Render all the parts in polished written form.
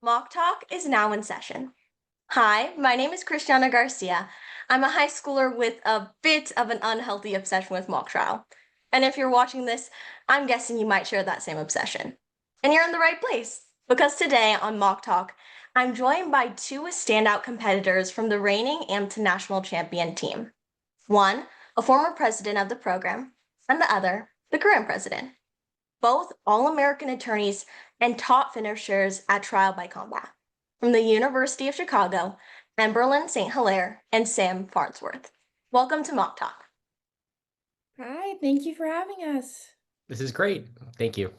Mock Talk is now in session. Hi, my name is Christiana Garcia. I'm a high schooler with a bit of an unhealthy obsession with mock trial. And if you're watching this, I'm guessing you might share that same obsession. And you're in the right place, because today on Mock Talk, I'm joined by two standout competitors from the reigning amateur national champion team. One, a former president of the program, and the other, the current president. Both All-American attorneys and top finishers at trial by combat. From the University of Chicago, Emberlynn St. Hilaire and Sam Farnsworth. Welcome to Mock Talk. Hi, thank you for having us. This is great. Thank you.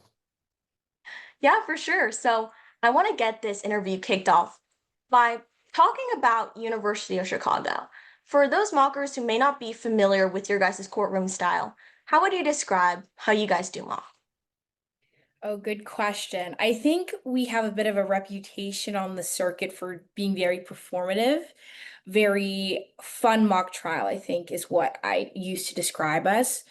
Yeah, for sure. So I want to get this interview kicked off by talking about University of Chicago. For those mockers who may not be familiar with your guys' courtroom style, how would you describe how you guys do mock? Oh, good question. I think we have a bit of a reputation on the circuit for being very performative, very fun mock trial, I think is what I used to describe us.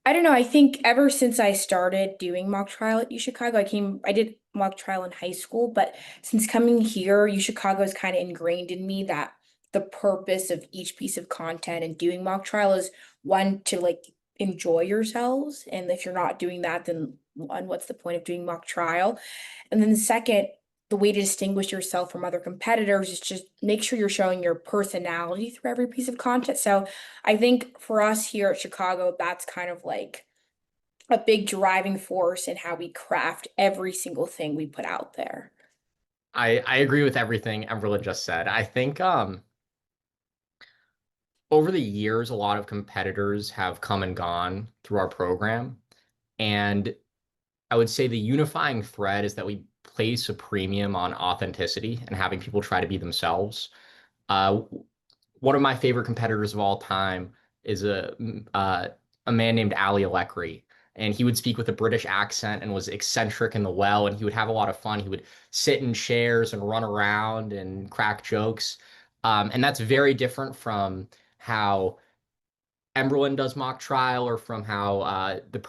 I don't know, I think ever since I started doing mock trial at UChicago, I did mock trial in high school, but since coming here, UChicago is kind of ingrained in me that the purpose of each piece of content and doing mock trial is one to like enjoy yourselves. And if you're not doing that, then one, what's the point of doing mock trial? And then the second, the way to distinguish yourself from other competitors is just make sure you're showing your personality through every piece of content. So I think for us here at Chicago, that's kind of like a big driving force in how we craft every single thing we put out there. I agree with everything Emberlynn just said. I think over the years, a lot of competitors have come and gone through our program. And I would say the unifying thread is that we place a premium on authenticity and having people try to be themselves. Uh, One of my favorite competitors of all time is a man named Ali Alekri. And he would speak with a British accent and was eccentric in the well, and he would have a lot of fun. He would sit in chairs and run around and crack jokes. And that's very different from how Emberlynn does mock trial, or from how the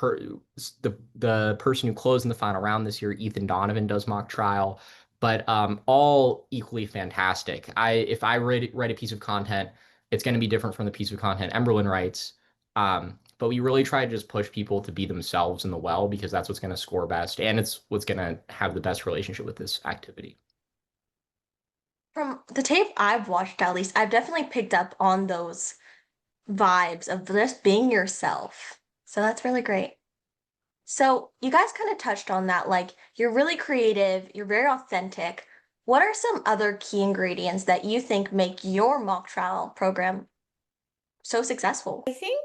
person who closed in the final round this year, Ethan Donovan, does mock trial. But all equally fantastic. If I read a piece of content, it's going to be different from the piece of content Emberlynn writes. But we really try to just push people to be themselves in the well, because that's what's going to score best, and it's what's going to have the best relationship with this activity. From the tape I've watched, at least, I've definitely picked up on those vibes of just being yourself. So that's really great. So you guys kind of touched on that, like you're really creative, you're very authentic. What are some other key ingredients that you think make your mock trial program so successful? I think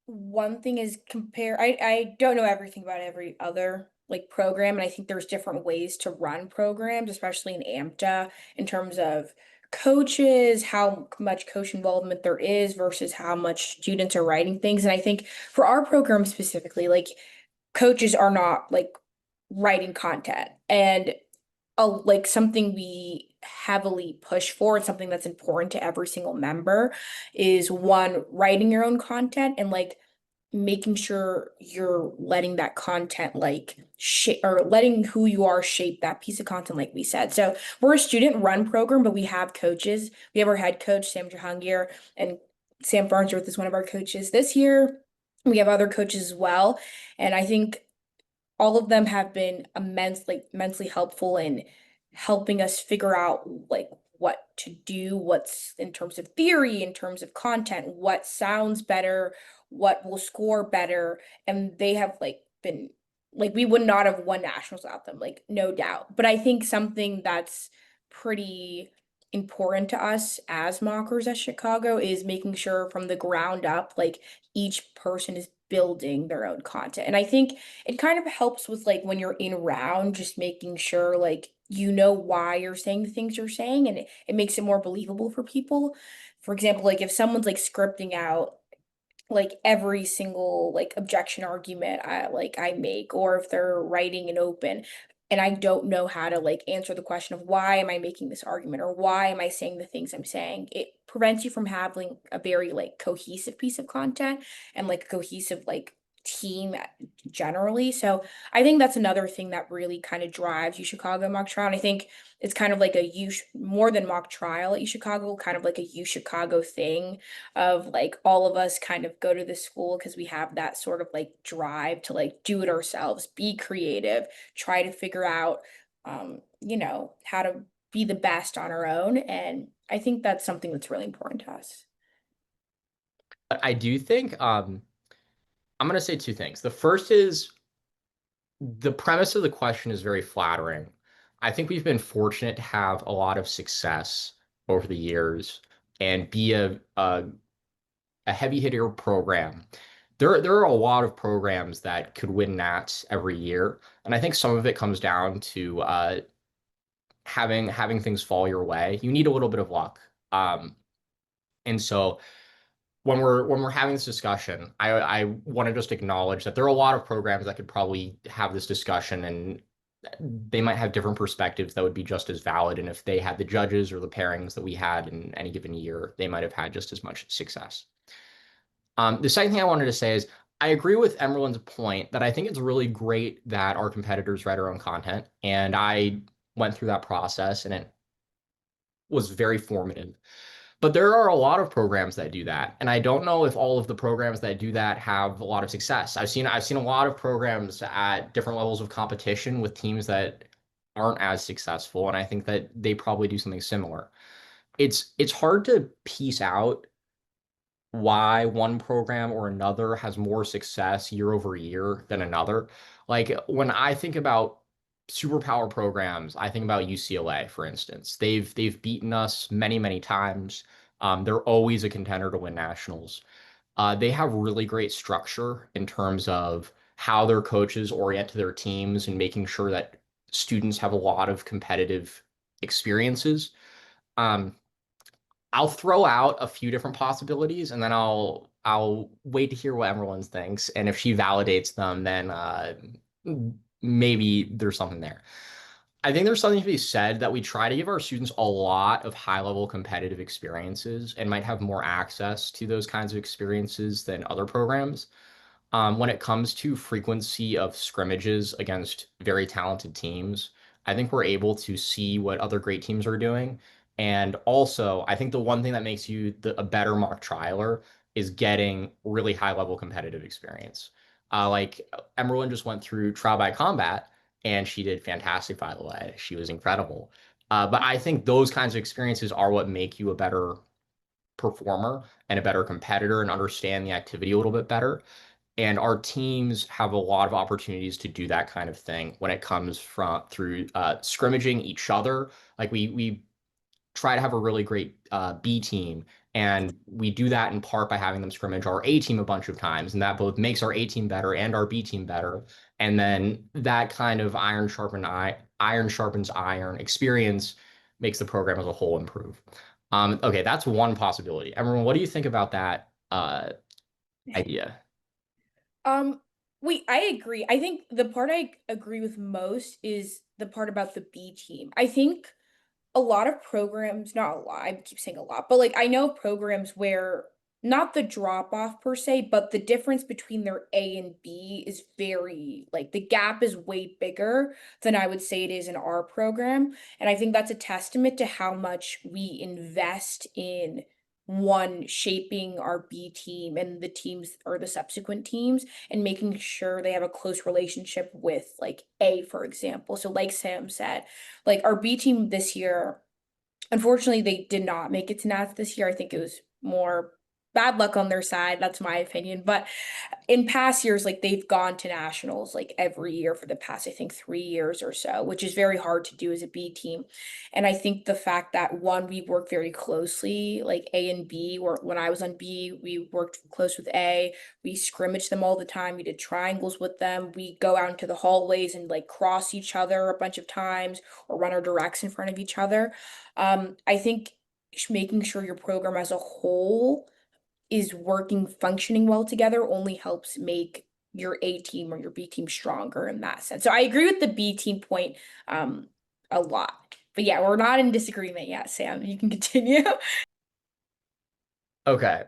one thing is I don't know everything about every other like program, and I think there's different ways to run programs, especially in AMTA, in terms of coaches, how much coach involvement there is versus how much students are writing things. And I think for our program specifically, like coaches are not like writing content, and like something we heavily push for and something that's important to every single member is one, writing your own content and like making sure you're letting that content like shape, or letting who you are shape that piece of content, like we said. So we're a student run program, but we have coaches. We have our head coach Sam Jahangir, and Sam Farnsworth is one of our coaches this year. We have other coaches as well, and I think all of them have been immensely helpful in helping us figure out like what to do, what's in terms of theory, in terms of content, what sounds better, what will score better. And they have like been like, we would not have won nationals without them, like no doubt. But I think something that's pretty important to us as mockers at Chicago is making sure from the ground up, like each person is building their own content. And I think it kind of helps with like when you're in round, just making sure like you know why you're saying the things you're saying, and it makes it more believable for people. For example, like if someone's like scripting out like every single like objection argument I make, or if they're writing an open and I don't know how to like answer the question of why am I making this argument, or why am I saying the things I'm saying, it prevents you from having a very like cohesive piece of content and like a cohesive like team generally. So I think that's another thing that really kind of drives U Chicago mock trial. And I think it's kind of like a more than mock trial at U Chicago, kind of like a U Chicago thing of like all of us kind of go to the school because we have that sort of like drive to like do it ourselves, be creative, try to figure out how to be the best on our own. And I think that's something that's really important to us. But I do think I'm going to say two things. The first is the premise of the question is very flattering. I think we've been fortunate to have a lot of success over the years and be a heavy hitter program. There are a lot of programs that could win Nats every year, and I think some of it comes down to having things fall your way. You need a little bit of luck, and so when we're having this discussion, I want to just acknowledge that there are a lot of programs that could probably have this discussion, and they might have different perspectives that would be just as valid. And if they had the judges or the pairings that we had in any given year, they might have had just as much success. The second thing I wanted to say is I agree with Emberlynn's point that I think it's really great that our competitors write our own content. And I went through that process and it was very formative. But there are a lot of programs that do that. And I don't know if all of the programs that do that have a lot of success. I've seen a lot of programs at different levels of competition with teams that aren't as successful. And I think that they probably do something similar. It's hard to piece out why one program or another has more success year over year than another. Like when I think about superpower programs, I think about UCLA, for instance. They've beaten us many, many times. They're always a contender to win nationals. They have really great structure in terms of how their coaches orient to their teams and making sure that students have a lot of competitive experiences. Um, I'll throw out a few different possibilities and then I'll wait to hear what everyone thinks. And if she validates them, then maybe there's something there. I think there's something to be said that we try to give our students a lot of high level competitive experiences and might have more access to those kinds of experiences than other programs. When it comes to frequency of scrimmages against very talented teams, I think we're able to see what other great teams are doing. And also, I think the one thing that makes you a better mock trialer is getting really high level competitive experience. Like Emberlynn just went through trial by combat, and she did fantastic, by the way. She was incredible. But I think those kinds of experiences are what make you a better performer and a better competitor and understand the activity a little bit better. And our teams have a lot of opportunities to do that kind of thing when it comes from through scrimmaging each other. Like we try to have a really great B team, and we do that in part by having them scrimmage our A team a bunch of times, and that both makes our A team better and our B team better. And then that kind of iron sharpens iron experience makes the program as a whole improve. Okay, that's one possibility. Everyone, what do you think about that idea? Um, wait, I agree. I think the part I agree with most is the part about the B team. I think a lot of programs, not a lot, I keep saying a lot, but like I know programs where not the drop off per se, but the difference between their A and B is very like the gap is way bigger than I would say it is in our program. And I think that's a testament to how much we invest in one shaping our B team and the teams or the subsequent teams and making sure they have a close relationship with like A, for example. So like Sam said, like our B team this year, unfortunately, they did not make it to Nats this year. I think it was more bad luck on their side. That's my opinion. But in past years, like they've gone to nationals like every year for the past, I think, 3 years or so, which is very hard to do as a B team. And I think the fact that one, we work very closely, like A and B, or when I was on B, we worked close with A. We scrimmaged them all the time. We did triangles with them. We go out into the hallways and like cross each other a bunch of times or run our directs in front of each other. I think making sure your program as a whole is working, functioning well together only helps make your A team or your B team stronger in that sense. So I agree with the B team point a lot. But yeah, we're not in disagreement yet, Sam. You can continue. Okay.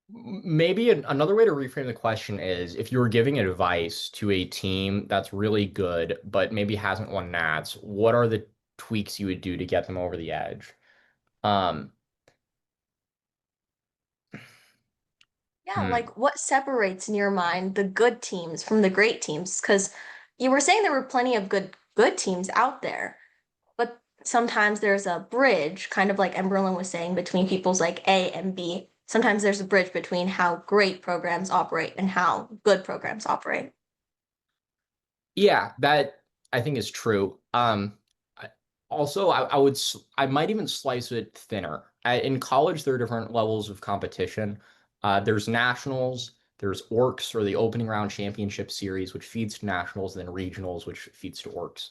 Maybe another way to reframe the question is if you were giving advice to a team that's really good, but maybe hasn't won Nats, what are the tweaks you would do to get them over the edge? Um, Yeah, hmm. like what separates in your mind the good teams from the great teams? Because you were saying there were plenty of good teams out there, but sometimes there's a bridge, kind of like Emberlynn was saying, between people's like A and B. Sometimes there's a bridge between how great programs operate and how good programs operate. Yeah, that I think is true. Also, I might even slice it thinner. In college, there are different levels of competition. There's nationals, there's orcs or the opening round championship series, which feeds to nationals, and then regionals, which feeds to orcs.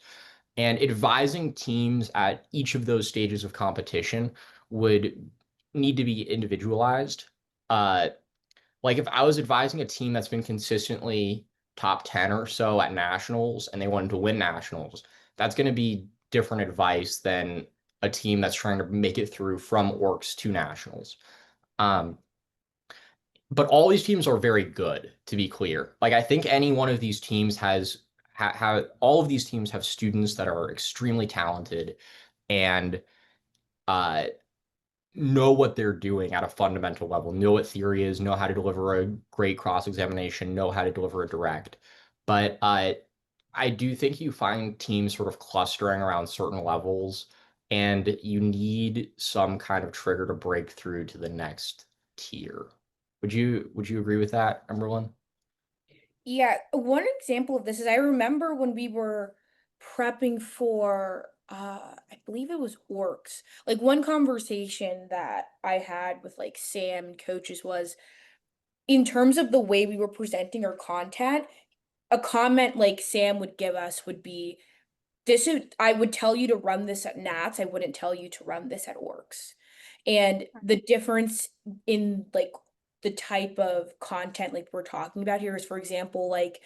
And advising teams at each of those stages of competition would need to be individualized. Uh, like if I was advising a team that's been consistently top 10 or so at nationals and they wanted to win nationals, that's going to be different advice than a team that's trying to make it through from orcs to nationals. Um, but all these teams are very good, to be clear. Like I think any one of these teams all of these teams have students that are extremely talented and uh, know what they're doing at a fundamental level, know what theory is, know how to deliver a great cross examination, know how to deliver a direct. But I do think you find teams sort of clustering around certain levels, and you need some kind of trigger to break through to the next tier. Would you agree with that, Emberlyn? Yeah, one example of this is I remember when we were prepping for I believe it was orcs. Like one conversation that I had with like Sam and coaches was in terms of the way we were presenting our content, a comment like Sam would give us would be this is I would tell you to run this at Nats, I wouldn't tell you to run this at orcs. And the difference in like the type of content like we're talking about here is for example like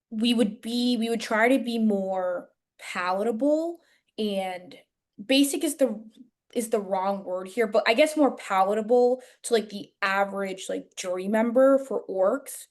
we would try to be more palatable and basic is the wrong word here, but I guess more palatable to like the average like jury member for orcs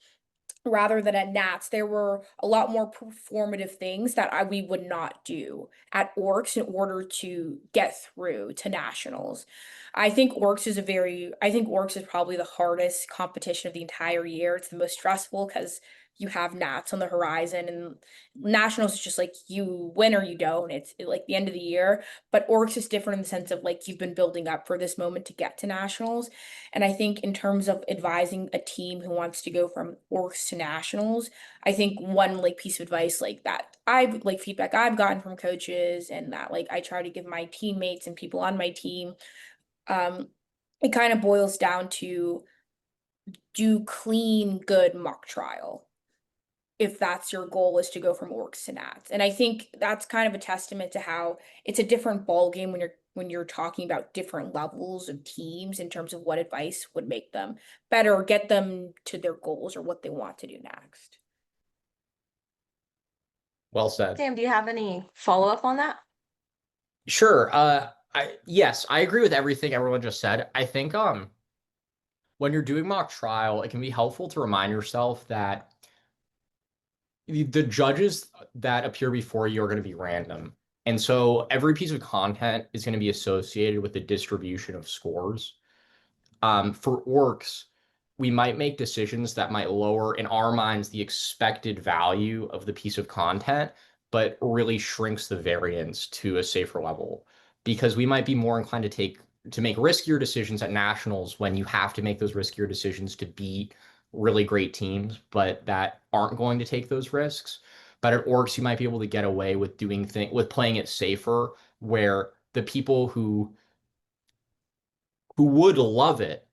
rather than at Nats, there were a lot more performative things that we would not do at Orcs in order to get through to nationals. I think Orcs is probably the hardest competition of the entire year. It's the most stressful because you have Nats on the horizon and nationals is just like you win or you don't. It's like the end of the year. But Orcs is different in the sense of like you've been building up for this moment to get to nationals. And I think in terms of advising a team who wants to go from orcs to nationals, I think one like piece of advice like that I've like feedback I've gotten from coaches and that like I try to give my teammates and people on my team, um, it kind of boils down to do clean, good mock trial if that's your goal is to go from orcs to nats. And I think that's kind of a testament to how it's a different ball game when you're talking about different levels of teams in terms of what advice would make them better or get them to their goals or what they want to do next. Well said. Sam, do you have any follow-up on that? Sure. Yes, I agree with everything everyone just said. I think when you're doing mock trial, it can be helpful to remind yourself that the judges that appear before you are going to be random. And so every piece of content is going to be associated with the distribution of scores. For orcs, we might make decisions that might lower, in our minds, the expected value of the piece of content, but really shrinks the variance to a safer level. Because we might be more inclined to make riskier decisions at nationals when you have to make those riskier decisions to beat really great teams, but that aren't going to take those risks. But at orcs, you might be able to get away with with playing it safer, where the people who would love it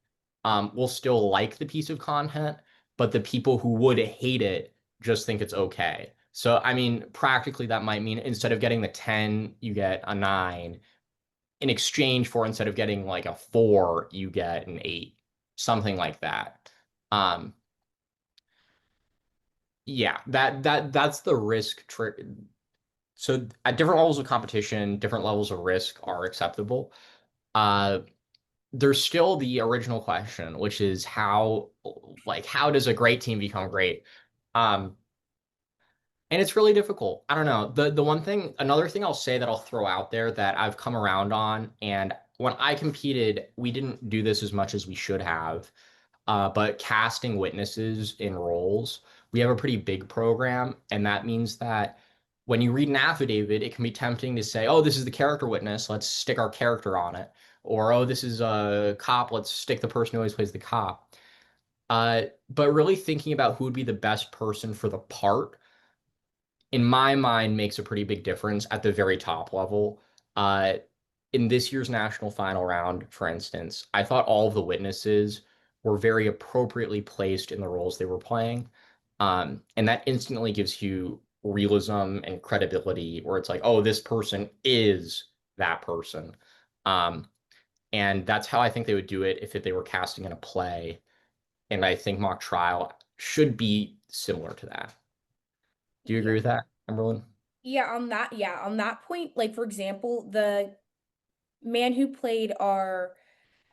will still like the piece of content, but the people who would hate it just think it's okay. So, I mean, practically, that might mean instead of getting the 10, you get a 9. In exchange for instead of getting like a 4, you get an 8, something like that. Um, yeah, that's the risk. So, at different levels of competition, different levels of risk are acceptable. Uh, there's still the original question, which is how does a great team become great? Um, and it's really difficult. I don't know. Another thing I'll say that I'll throw out there that I've come around on, and when I competed, we didn't do this as much as we should have. But casting witnesses in roles, we have a pretty big program, and that means that when you read an affidavit, it can be tempting to say, "Oh, this is the character witness. Let's stick our character on it," or "Oh, this is a cop. Let's stick the person who always plays the cop." But really thinking about who would be the best person for the part in my mind makes a pretty big difference at the very top level. Uh, in this year's national final round, for instance, I thought all of the witnesses were very appropriately placed in the roles they were playing. And that instantly gives you realism and credibility where it's like, oh, this person is that person. Um, and that's how I think they would do it if they were casting in a play. And I think mock trial should be similar to that. Do you Yeah. agree with that, Emberlynn? Yeah, on that point, like for example, the man who played our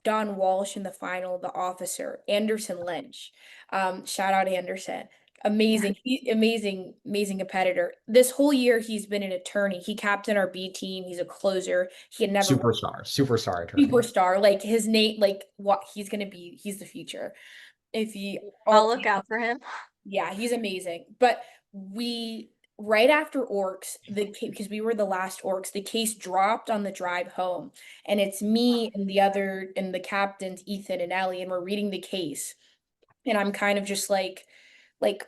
Don Walsh in the final, the officer, Anderson Lynch. Shout out Anderson. Amazing competitor. This whole year he's been an attorney. He captained our B team. He's a closer. He had never Superstar attorney. superstar. Like his name, like what he's gonna be, he's the future. If he I'll all look out for him. Yeah, he's amazing. But we right after Orcs, because we were the last Orcs, the case dropped on the drive home, and it's me and the captains, Ethan and Ellie, and we're reading the case, and I'm kind of just like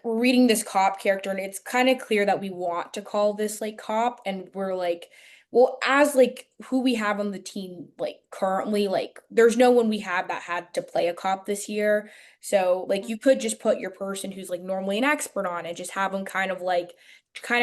we're reading this cop character, and it's kind of clear that we want to call this like cop, and we're like, well, as like who we have on the team, like currently, like there's no one we have that had to play a cop this year. So like you could just put your person who's like normally an expert on it, just have them kind of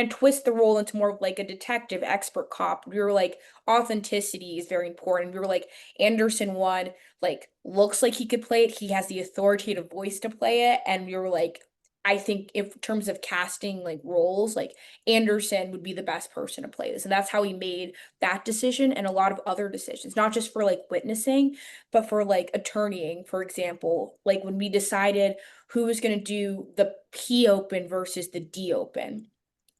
twist the role into more of like a detective expert cop. We were like authenticity is very important. We were like Anderson one like looks like he could play it. He has the authoritative voice to play it, and we were like I think if in terms of casting like roles, like Anderson would be the best person to play this. And that's how he made that decision and a lot of other decisions, not just for like witnessing, but for like attorneying, for example, like when we decided who was going to do the P open versus the D open.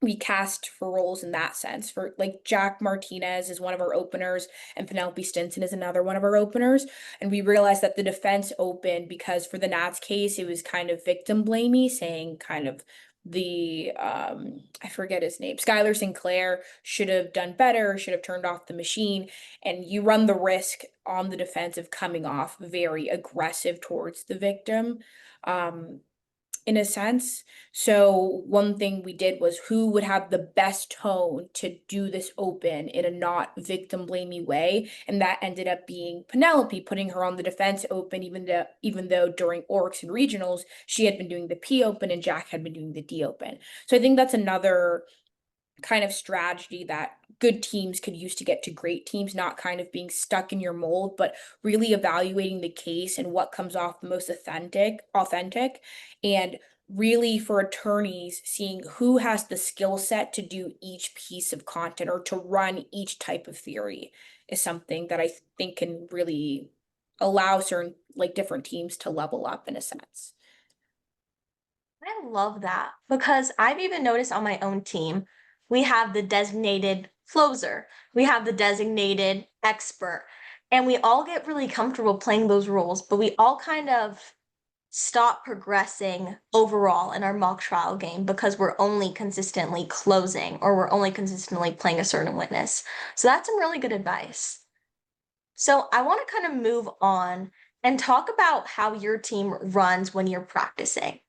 We cast for roles in that sense. For like Jack Martinez is one of our openers, and Penelope Stinson is another one of our openers. And we realized that the defense opened because for the Nats case, it was kind of victim blamey, saying kind of the I forget his name, Skylar Sinclair should have done better, should have turned off the machine. And you run the risk on the defense of coming off very aggressive towards the victim. Um, in a sense. So one thing we did was who would have the best tone to do this open in a not victim blamey way, and that ended up being Penelope, putting her on the defense open, even though during Orcs and regionals she had been doing the P open and Jack had been doing the D open. So I think that's another kind of strategy that good teams could use to get to great teams, not kind of being stuck in your mold, but really evaluating the case and what comes off the most authentic, and really for attorneys seeing who has the skill set to do each piece of content or to run each type of theory is something that I think can really allow certain like different teams to level up in a sense. I love that because I've even noticed on my own team, we have the designated closer, we have the designated expert, and we all get really comfortable playing those roles, but we all kind of stop progressing overall in our mock trial game because we're only consistently closing or we're only consistently playing a certain witness. So that's some really good advice. So I want to kind of move on and talk about how your team runs when you're practicing.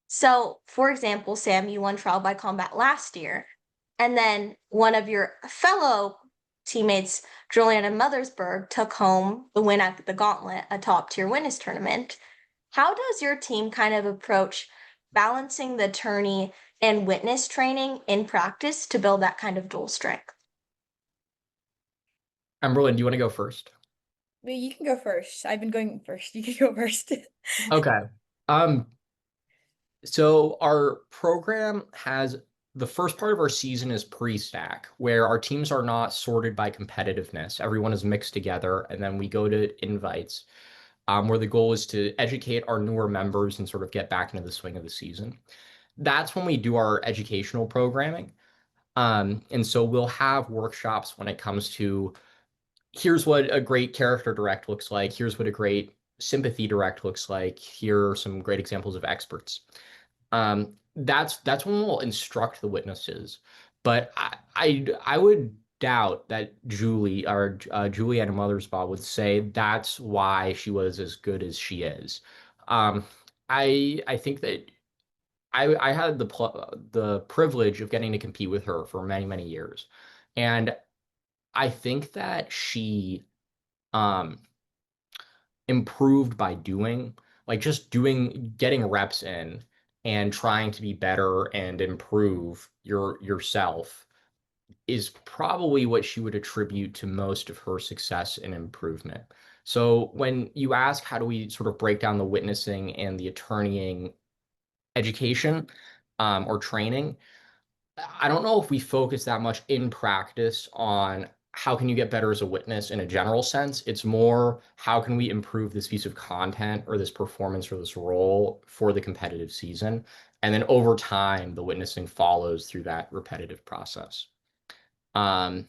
So, for example, Sam, you won trial by combat last year, and then one of your fellow teammates, Juliana Mothersburg, took home the win at the Gauntlet, a top tier winners tournament. How does your team kind of approach balancing the attorney and witness training in practice to build that kind of dual strength? Emberlynn, do you want to go first? But you can go first. I've been going first. You can go first. Okay. Um, so our program has the first part of our season is pre-stack, where our teams are not sorted by competitiveness. Everyone is mixed together, and then we go to invites, where the goal is to educate our newer members and sort of get back into the swing of the season. That's when we do our educational programming. And so we'll have workshops when it comes to here's what a great character direct looks like, here's what a great sympathy direct looks like, here are some great examples of experts. That's when we'll instruct the witnesses. But I would doubt that Julie or Juliana Mothersbaugh would say that's why she was as good as she is. Um, I think that I had the privilege of getting to compete with her for many, many years. And I think that she um improved by doing, like just doing, getting reps in and trying to be better and improve yourself is probably what she would attribute to most of her success and improvement. So when you ask how do we sort of break down the witnessing and the attorneying education or training, I don't know if we focus that much in practice on how can you get better as a witness in a general sense. It's more how can we improve this piece of content or this performance or this role for the competitive season. And then over time, the witnessing follows through that repetitive process. Um,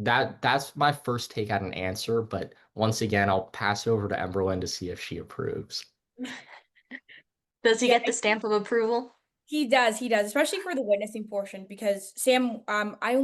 that's my first take at an answer, but once again, I'll pass it over to Emberlynn to see if she approves. Does he Yeah, get the stamp of approval? he does, especially for the witnessing portion because Sam, I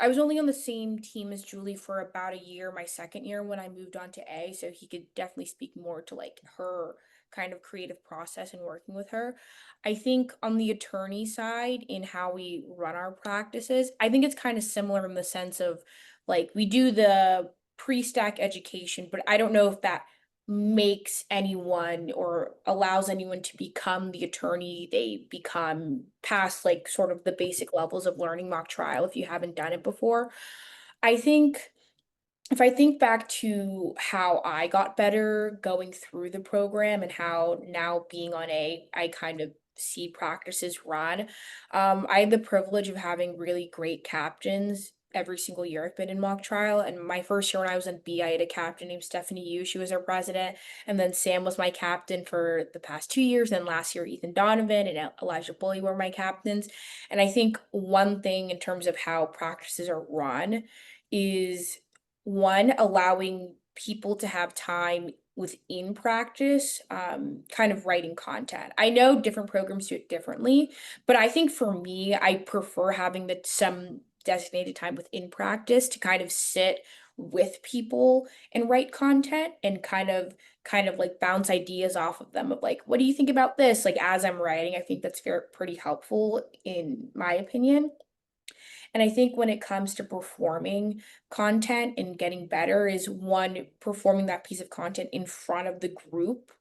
was only on the same team as Julie for about a year, my second year when I moved on to A, so he could definitely speak more to like her kind of creative process and working with her. I think on the attorney side in how we run our practices, I think it's kind of similar in the sense of like we do the pre-stack education, but I don't know if that makes anyone or allows anyone to become the attorney they become past like sort of the basic levels of learning mock trial if you haven't done it before. I think if I think back to how I got better going through the program and how now being on A, I kind of see practices run. I had the privilege of having really great captains every single year I've been in mock trial. And my first year when I was in B, I had a captain named Stephanie Yu. She was our president. And then Sam was my captain for the past 2 years. And last year, Ethan Donovan and Elijah Bully were my captains. And I think one thing in terms of how practices are run is one, allowing people to have time within practice, kind of writing content. I know different programs do it differently, but I think for me, I prefer having some designated time within practice to kind of sit with people and write content and kind of like bounce ideas off of them of like, what do you think about this? Like as I'm writing, I think that's pretty helpful in my opinion. And I think when it comes to performing content and getting better is one, performing that piece of content in front of the group.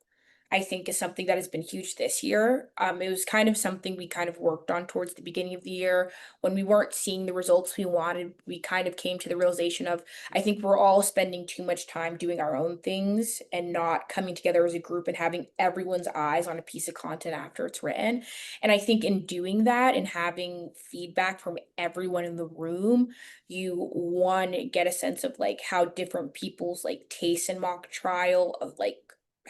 I think is something that has been huge this year. It was kind of something we kind of worked on towards the beginning of the year when we weren't seeing the results we wanted. We kind of came to the realization of I think we're all spending too much time doing our own things and not coming together as a group and having everyone's eyes on a piece of content after it's written. And I think in doing that and having feedback from everyone in the room, you one get a sense of like how different people's like tastes in mock trial of like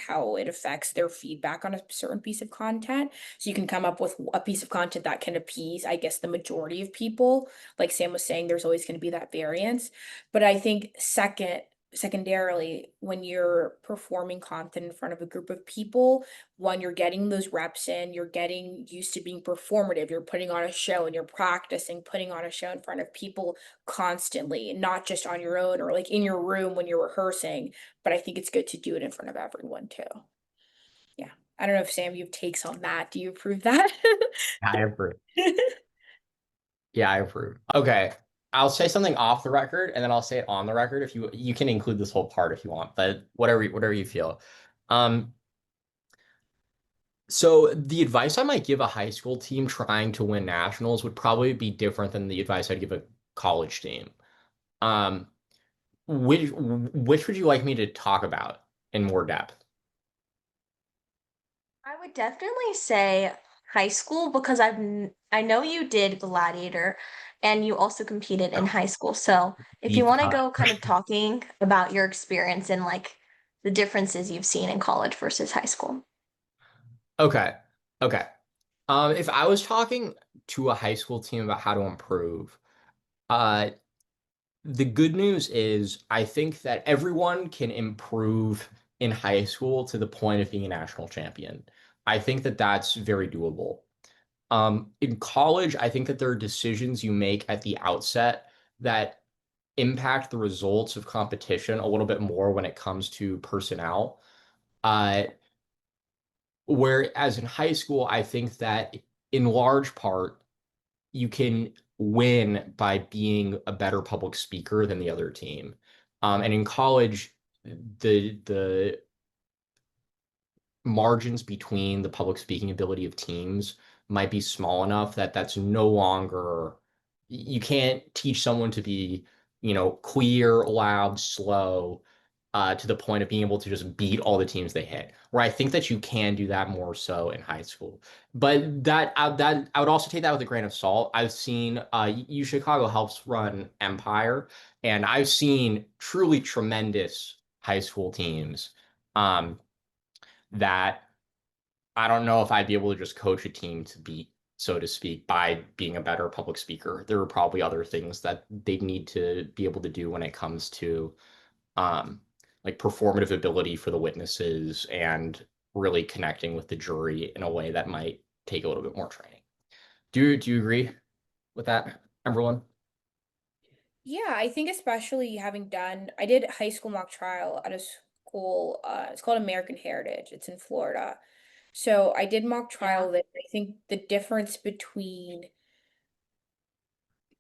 how it affects their feedback on a certain piece of content. So you can come up with a piece of content that can appease, I guess, the majority of people. Like Sam was saying, there's always going to be that variance. But I think secondarily, when you're performing content in front of a group of people, one, you're getting those reps in, you're getting used to being performative, you're putting on a show and you're practicing putting on a show in front of people constantly, not just on your own or like in your room when you're rehearsing, but I think it's good to do it in front of everyone too. Yeah. I don't know if Sam, you have takes on that. Do you approve that? I approve. Yeah, I approve. Okay. I'll say something off the record and then I'll say it on the record if you can include this whole part if you want, but whatever you feel. Um, so the advice I might give a high school team trying to win nationals would probably be different than the advice I'd give a college team. Um, which would you like me to talk about in more depth? I would definitely say high school because I know you did Gladiator and you also competed in high school. So if you Deep want to cut. go kind of talking about your experience and like the differences you've seen in college versus high school. Okay. Okay. If I was talking to a high school team about how to improve, uh, the good news is I think that everyone can improve in high school to the point of being a national champion. I think that that's very doable. In college, I think that there are decisions you make at the outset that impact the results of competition a little bit more when it comes to personnel. Uh, Whereas in high school, I think that in large part, you can win by being a better public speaker than the other team. And in college, the margins between the public speaking ability of teams might be small enough that that's no longer, you can't teach someone to be, clear, loud, slow, to the point of being able to just beat all the teams they hit. Where I think that you can do that more so in high school, but that I would also take that with a grain of salt. I've seen U Chicago helps run Empire, and I've seen truly tremendous high school teams. Um, that I don't know if I'd be able to just coach a team to beat, so to speak, by being a better public speaker. There are probably other things that they need to be able to do when it comes to um, like performative ability for the witnesses and really connecting with the jury in a way that might take a little bit more training. Do you agree with that, Emberlynn? Yeah, I think especially having done, I did high school mock trial at a school, it's called American Heritage. It's in Florida. So I did mock Yeah. trial that I think the difference between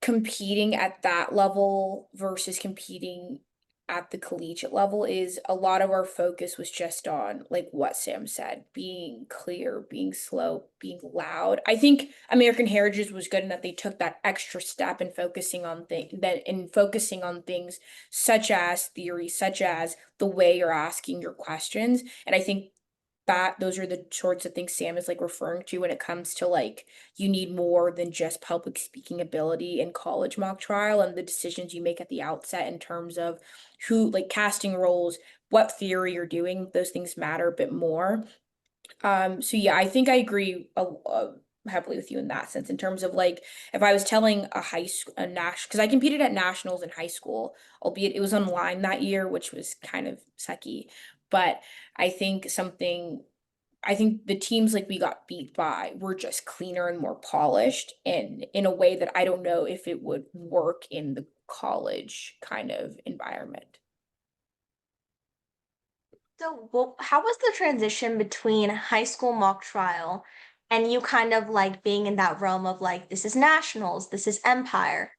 competing at that level versus competing at the collegiate level is a lot of our focus was just on like what Sam said, being clear, being slow, being loud. I think American Heritage was good in that they took that extra step in focusing on things such as theory, such as the way you're asking your questions. And I think that those are the sorts of things Sam is like referring to when it comes to like you need more than just public speaking ability in college mock trial and the decisions you make at the outset in terms of who like casting roles, what theory you're doing, those things matter a bit more. So yeah, I think I agree heavily with you in that sense in terms of like if I was telling a high school a national because I competed at nationals in high school, albeit it was online that year, which was kind of sucky. But I think something I think the teams like we got beat by were just cleaner and more polished and in a way that I don't know if it would work in the college kind of environment. So, well, how was the transition between high school mock trial and you kind of like being in that realm of like, this is nationals, this is Empire,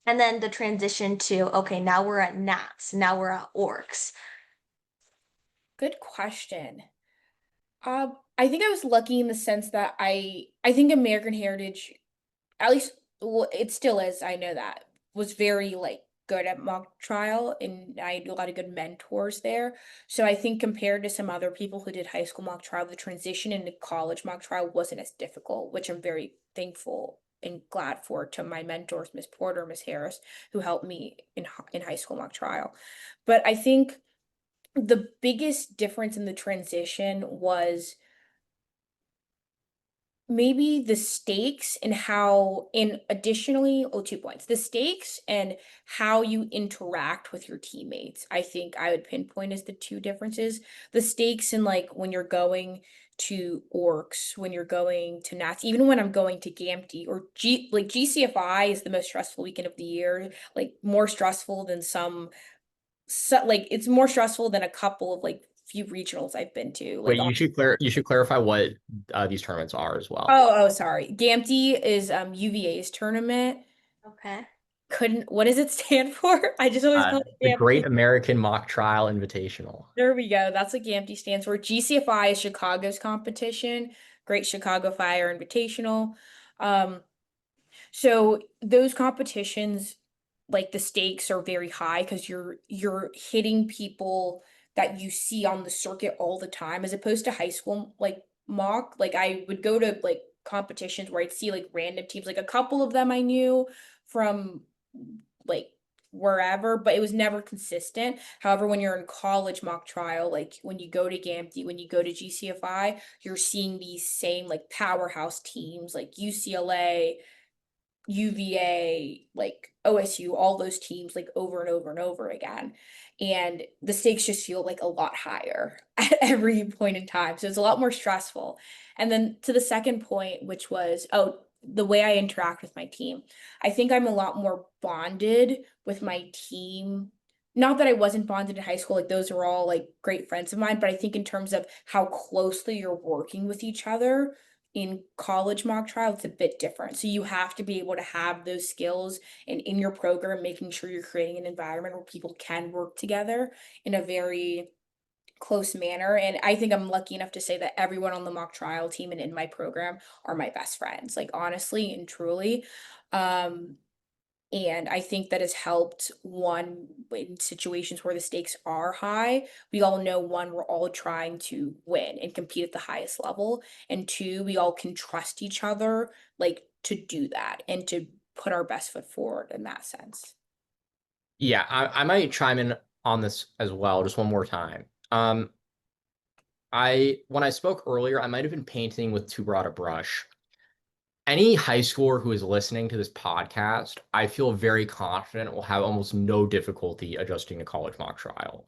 and then the transition to, okay, now we're at Nats, now we're at Orcs. Good question. I think I was lucky in the sense that I think American Heritage, at least well, it still is, I know that, was very like good at mock trial and I had a lot of good mentors there. So I think compared to some other people who did high school mock trial, the transition into college mock trial wasn't as difficult, which I'm very thankful and glad for to my mentors, Miss Porter, Miss Harris, who helped me in high school mock trial. But I think the biggest difference in the transition was maybe the stakes and how in additionally 2 points, the stakes and how you interact with your teammates. I think I would pinpoint as the two differences. The stakes in like when you're going to orcs, when you're going to nats, even when I'm going to gamty or GCFI is the most stressful weekend of the year, like more stressful than like it's more stressful than a couple of like few regionals I've been to. Like Wait, you should clarify what these tournaments are as well. sorry. GAMTY is UVA's tournament. Okay. Couldn't what does it stand for? I just always call it The Great GAMTY. American Mock Trial Invitational. There we go. That's what GAMTY stands for. GCFI is Chicago's competition, Great Chicago Fire Invitational. Um, so those competitions, like the stakes are very high because you're hitting people that you see on the circuit all the time, as opposed to high school like mock. Like I would go to like competitions where I'd see like random teams, like a couple of them I knew from like wherever, but it was never consistent. However, when you're in college mock trial, like when you go to GAMD, when you go to GCFI, you're seeing these same like powerhouse teams like UCLA, UVA, like OSU, all those teams like over and over and over again. And the stakes just feel like a lot higher at every point in time. So it's a lot more stressful. And then to the second point, which was, oh, the way I interact with my team. I think I'm a lot more bonded with my team. Not that I wasn't bonded in high school, like those are all like great friends of mine, but I think in terms of how closely you're working with each other, in college mock trial, it's a bit different. So you have to be able to have those skills and in your program, making sure you're creating an environment where people can work together in a very close manner. And I think I'm lucky enough to say that everyone on the mock trial team and in my program are my best friends, like honestly and truly. Um, and I think that has helped one in situations where the stakes are high. We all know one, we're all trying to win and compete at the highest level. And two, we all can trust each other like to do that and to put our best foot forward in that sense. Yeah, I might chime in on this as well, just one more time. When I spoke earlier, I might have been painting with too broad a brush. Any high schooler who is listening to this podcast, I feel very confident will have almost no difficulty adjusting to college mock trial.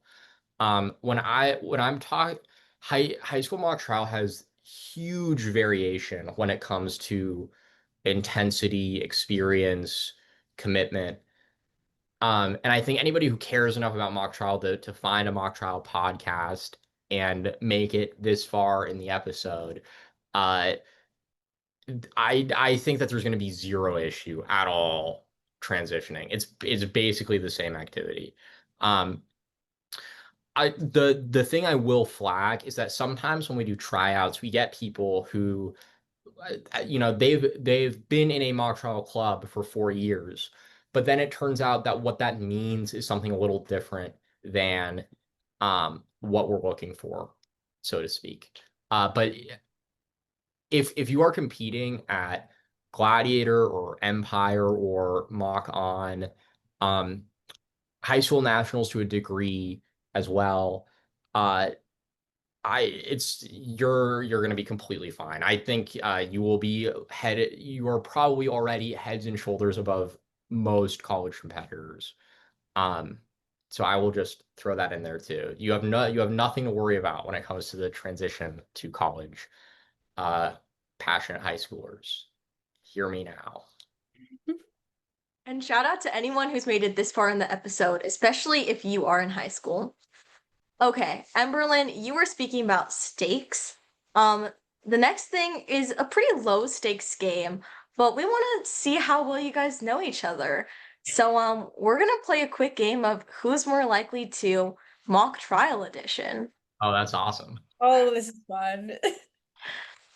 When I'm talking high school mock trial has huge variation when it comes to intensity, experience, commitment. And I think anybody who cares enough about mock trial to find a mock trial podcast and make it this far in the episode, uh, I think that there's going to be zero issue at all transitioning. It's basically the same activity. Um, the thing I will flag is that sometimes when we do tryouts, we get people who they've been in a mock trial club for 4 years, but then it turns out that what that means is something a little different than what we're looking for, so to speak. But if you are competing at Gladiator or Empire or Mock On, um, high school nationals to a degree as well, uh, you're gonna be completely fine. I think you are probably already heads and shoulders above most college competitors. Um, so I will just throw that in there too. You have nothing to worry about when it comes to the transition to college. Uh, Passionate high schoolers, hear me now. And shout out to anyone who's made it this far in the episode, especially if you are in high school. Okay, Emberlynn, you were speaking about stakes. Um, the next thing is a pretty low stakes game, but we want to see how well you guys know each other. So, we're gonna play a quick game of who's more likely to mock trial edition. Oh, that's awesome. Oh, this is fun.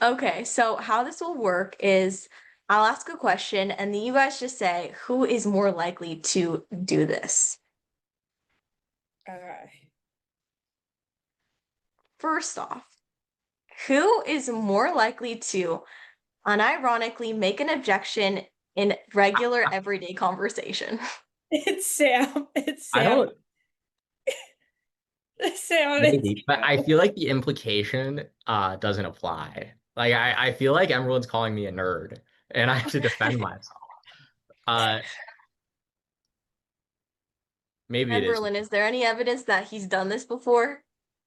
Okay, so how this will work is I'll ask a question and then you guys just say who is more likely to do this. Okay. First off, who is more likely to unironically make an objection in regular everyday conversation? It's Sam. It's I Sam. don't Sam, it's maybe, but I feel like the implication doesn't apply. Like I feel like everyone's calling me a nerd and I have to defend myself. Uh Maybe it is. Emberlyn, is there any evidence that he's done this before?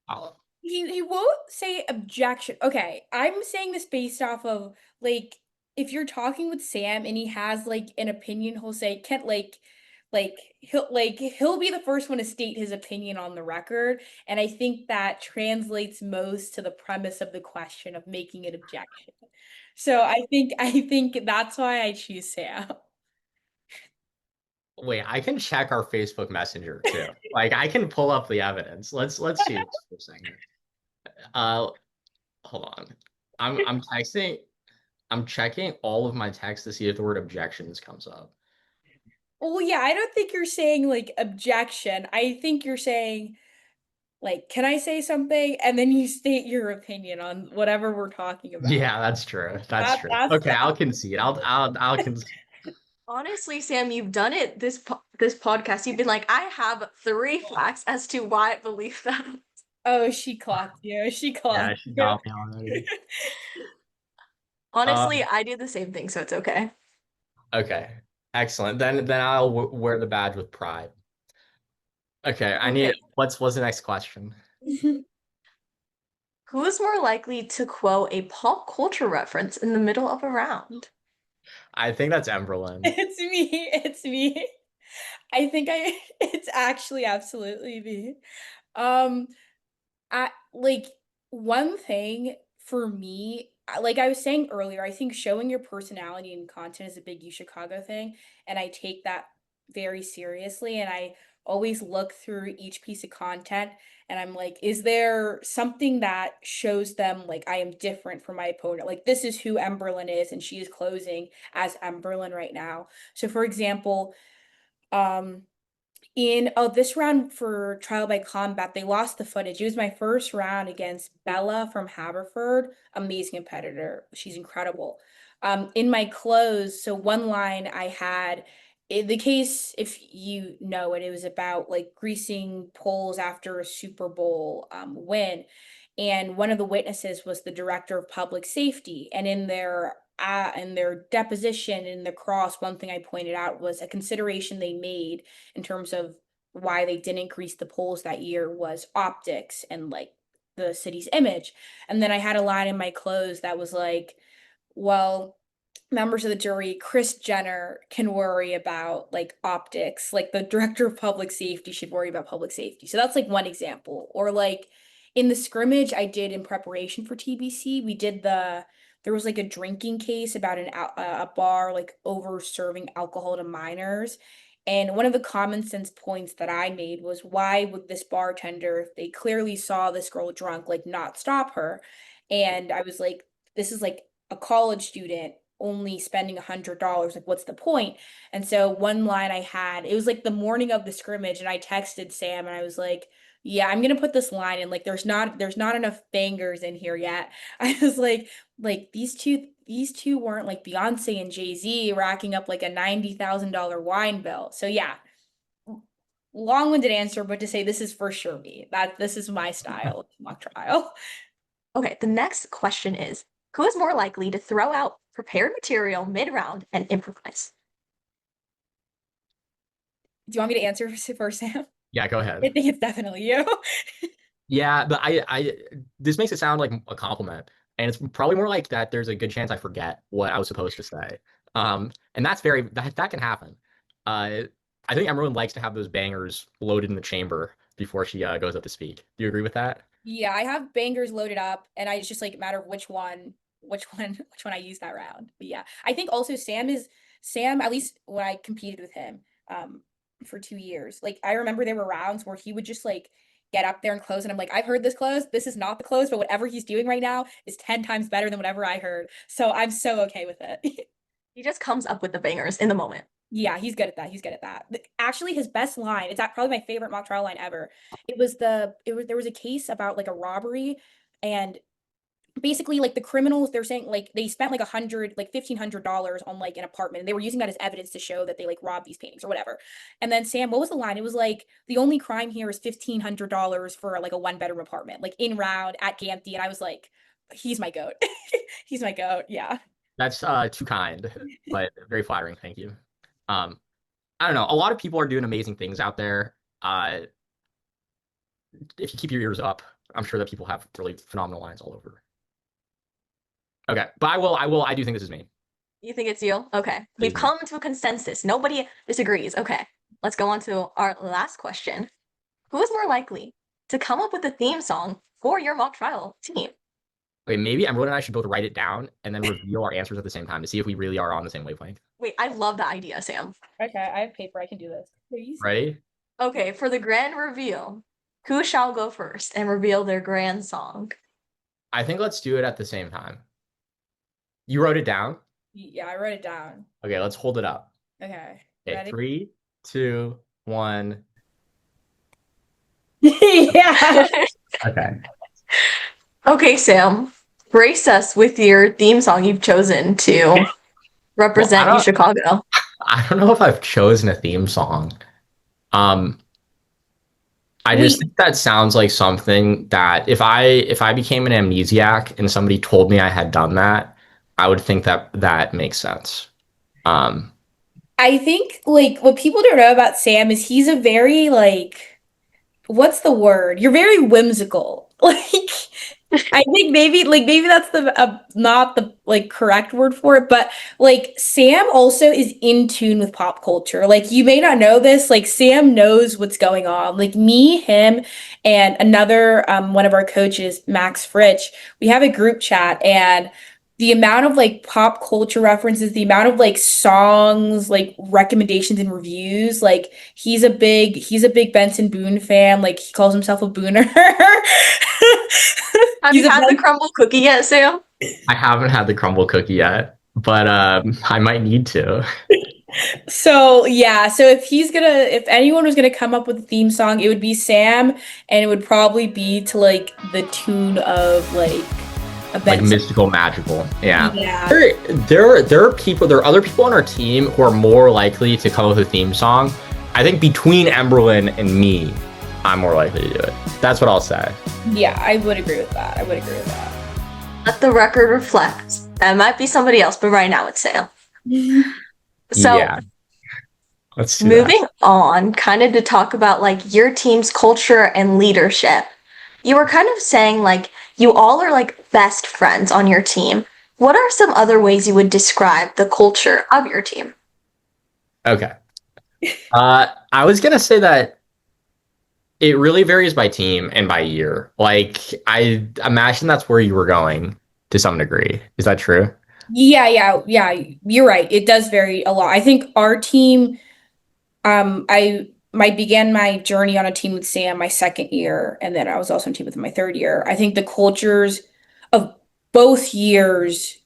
I'll- he won't say objection. Okay, I'm saying this based off of like if you're talking with Sam and he has like an opinion, he'll say can't he'll be the first one to state his opinion on the record, and I think that translates most to the premise of the question of making an objection. So I think that's why I choose Sam. Wait, I can check our Facebook Messenger too. Like I can pull up the evidence. Let's see this for a second. Uh Hold on. I'm texting I'm checking all of my texts to see if the word objections comes up. Well, yeah, I don't think you're saying like objection. I think you're saying Like, can I say something? And then you state your opinion on whatever we're talking about. Yeah, that's true. That's That true. that's Okay, the I'll concede. I'll concede. Honestly, Sam, you've done it this podcast. You've been like, I have three facts as to why I believe that. Oh, she clocked you. She Yeah, clocked she you. got me already. Honestly, Um, I do the same thing, so it's okay. okay. Excellent. Then I'll w wear the badge with pride. Okay, I need Okay. what's the next question? Who is more likely to quote a pop culture reference in the middle of a round? I think that's Emberlynn. It's me. It's me. I think I it's actually absolutely me. Um I like one thing for me, like I was saying earlier, I think showing your personality and content is a big U Chicago thing, and I take that very seriously. And I always look through each piece of content, and I'm like, is there something that shows them like I am different from my opponent? Like this is who Emberlyn is, and she is closing as Emberlyn right now. So, for example, um in this round for trial by combat, they lost the footage. It was my first round against Bella from Haverford. Amazing competitor. She's incredible. In my close, so one line I had in the case, if you know it, it was about like greasing poles after a Super Bowl win. And one of the witnesses was the director of public safety. And in their deposition in the cross, one thing I pointed out was a consideration they made in terms of why they didn't increase the polls that year was optics and like the city's image. And then I had a line in my close that was like, well, members of the jury, Chris Jenner can worry about like optics, like the director of public safety should worry about public safety. So that's like one example. Or like in the scrimmage I did in preparation for TBC, there was like a drinking case about a bar like over serving alcohol to minors. And one of the common sense points that I made was why would this bartender, if they clearly saw this girl drunk, like not stop her? And I was like, this is like a college student only spending $100. Like, what's the point? And so one line I had, it was like the morning of the scrimmage, and I texted Sam and I was like, yeah, I'm gonna put this line in. Like, there's not enough bangers in here yet. I was like these two weren't like Beyonce and Jay-Z racking up like a $90,000 wine bill. So yeah, long-winded answer, but to say this is for sure me. That this is my style of mock trial. Okay, the next question is, who is more likely to throw out prepared material mid-round and improvise? Do you want me to answer first, Sam? Yeah, go I ahead. think it's definitely you. Yeah, but this makes it sound like a compliment, and it's probably more like that. There's a good chance I forget what I was supposed to say, and that can happen. I think everyone likes to have those bangers loaded in the chamber before she goes up to speak. Do you agree with that? Yeah, I have bangers loaded up, and it's just like a matter of which one I use that round. But yeah, I think also Sam. At least when I competed with him, for 2 years, like I remember there were rounds where he would just like get up there and close, and I'm like, I've heard this close. This is not the close, but whatever he's doing right now is 10 times better than whatever I heard. So I'm so okay with it. He just comes up with the bangers in the moment. Yeah, he's good at that. He's good at that. Actually, his best line, it's probably my favorite mock trial line ever. There was a case about like a robbery, and basically like the criminals, they're saying like they spent like $1,500 on like an apartment, and they were using that as evidence to show that they like robbed these paintings or whatever. And then Sam, what was the line? It was like the only crime here is $1,500 for like a one-bedroom apartment, like in round at Gampy. And I was like, he's my goat. He's my goat. Yeah. That's too kind, but very flattering. Thank you. Um, I don't know. A lot of people are doing amazing things out there. If you keep your ears up, I'm sure that people have really phenomenal lines all over. Okay, but I do think this is me. You think it's you? Okay. It We've is me. come to a consensus. Nobody disagrees. Okay. Let's go on to our last question. Who is more likely to come up with a theme song for your mock trial team? Okay, maybe Emerald and I should both write it down and then reveal our answers at the same time to see if we really are on the same wavelength. Wait, I love the idea, Sam. Okay, I have paper. I can do this. Please. Ready? Okay, for the grand reveal, who shall go first and reveal their grand song? I think let's do it at the same time. You wrote it down? Yeah, I wrote it down. Okay, let's hold it up. Okay. Okay, Ready? 3, 2, 1. Yeah. Okay. Okay, Sam, grace us with your theme song you've chosen to Well, represent U Chicago. I don't know if I've chosen a theme song. Um, I just Wait, think that sounds like something that if I became an amnesiac and somebody told me I had done that, I would think that that makes sense. Um, I think like what people don't know about Sam is he's a very like what's the word? You're very whimsical. Like I think maybe that's the not the like correct word for it, but like Sam also is in tune with pop culture. Like you may not know this, like Sam knows what's going on. Like me, him, and another one of our coaches, Max Fritsch, we have a group chat and the amount of like pop culture references, the amount of like songs, like recommendations and reviews, like he's a big Benson Boone fan. Like he calls himself a booner. Have He's you a had the crumble cookie yet, Sam? I haven't had the crumble cookie yet, but I might need to. so yeah, so if anyone was gonna come up with a theme song, it would be Sam, and it would probably be to like the tune of like a Like Benson. mystical, magical. Yeah. Yeah. There are other people on our team who are more likely to come up with a theme song. I think between Emberlynn and me, I'm more likely to do it. That's what I'll say. Yeah, I would agree with that. I would agree with that. Let the record reflect. That might be somebody else, but right now it's Sam. So Yeah, let's do that. moving on, kind of to talk about like your team's culture and leadership. You were kind of saying like you all are like best friends on your team. What are some other ways you would describe the culture of your team? Okay. I was gonna say that it really varies by team and by year. Like I imagine that's where you were going to some degree. Is that true? Yeah. You're right. It does vary a lot. I think our team, I began my journey on a team with Sam my second year, and then I was also on a team with him my third year. I think the cultures of both years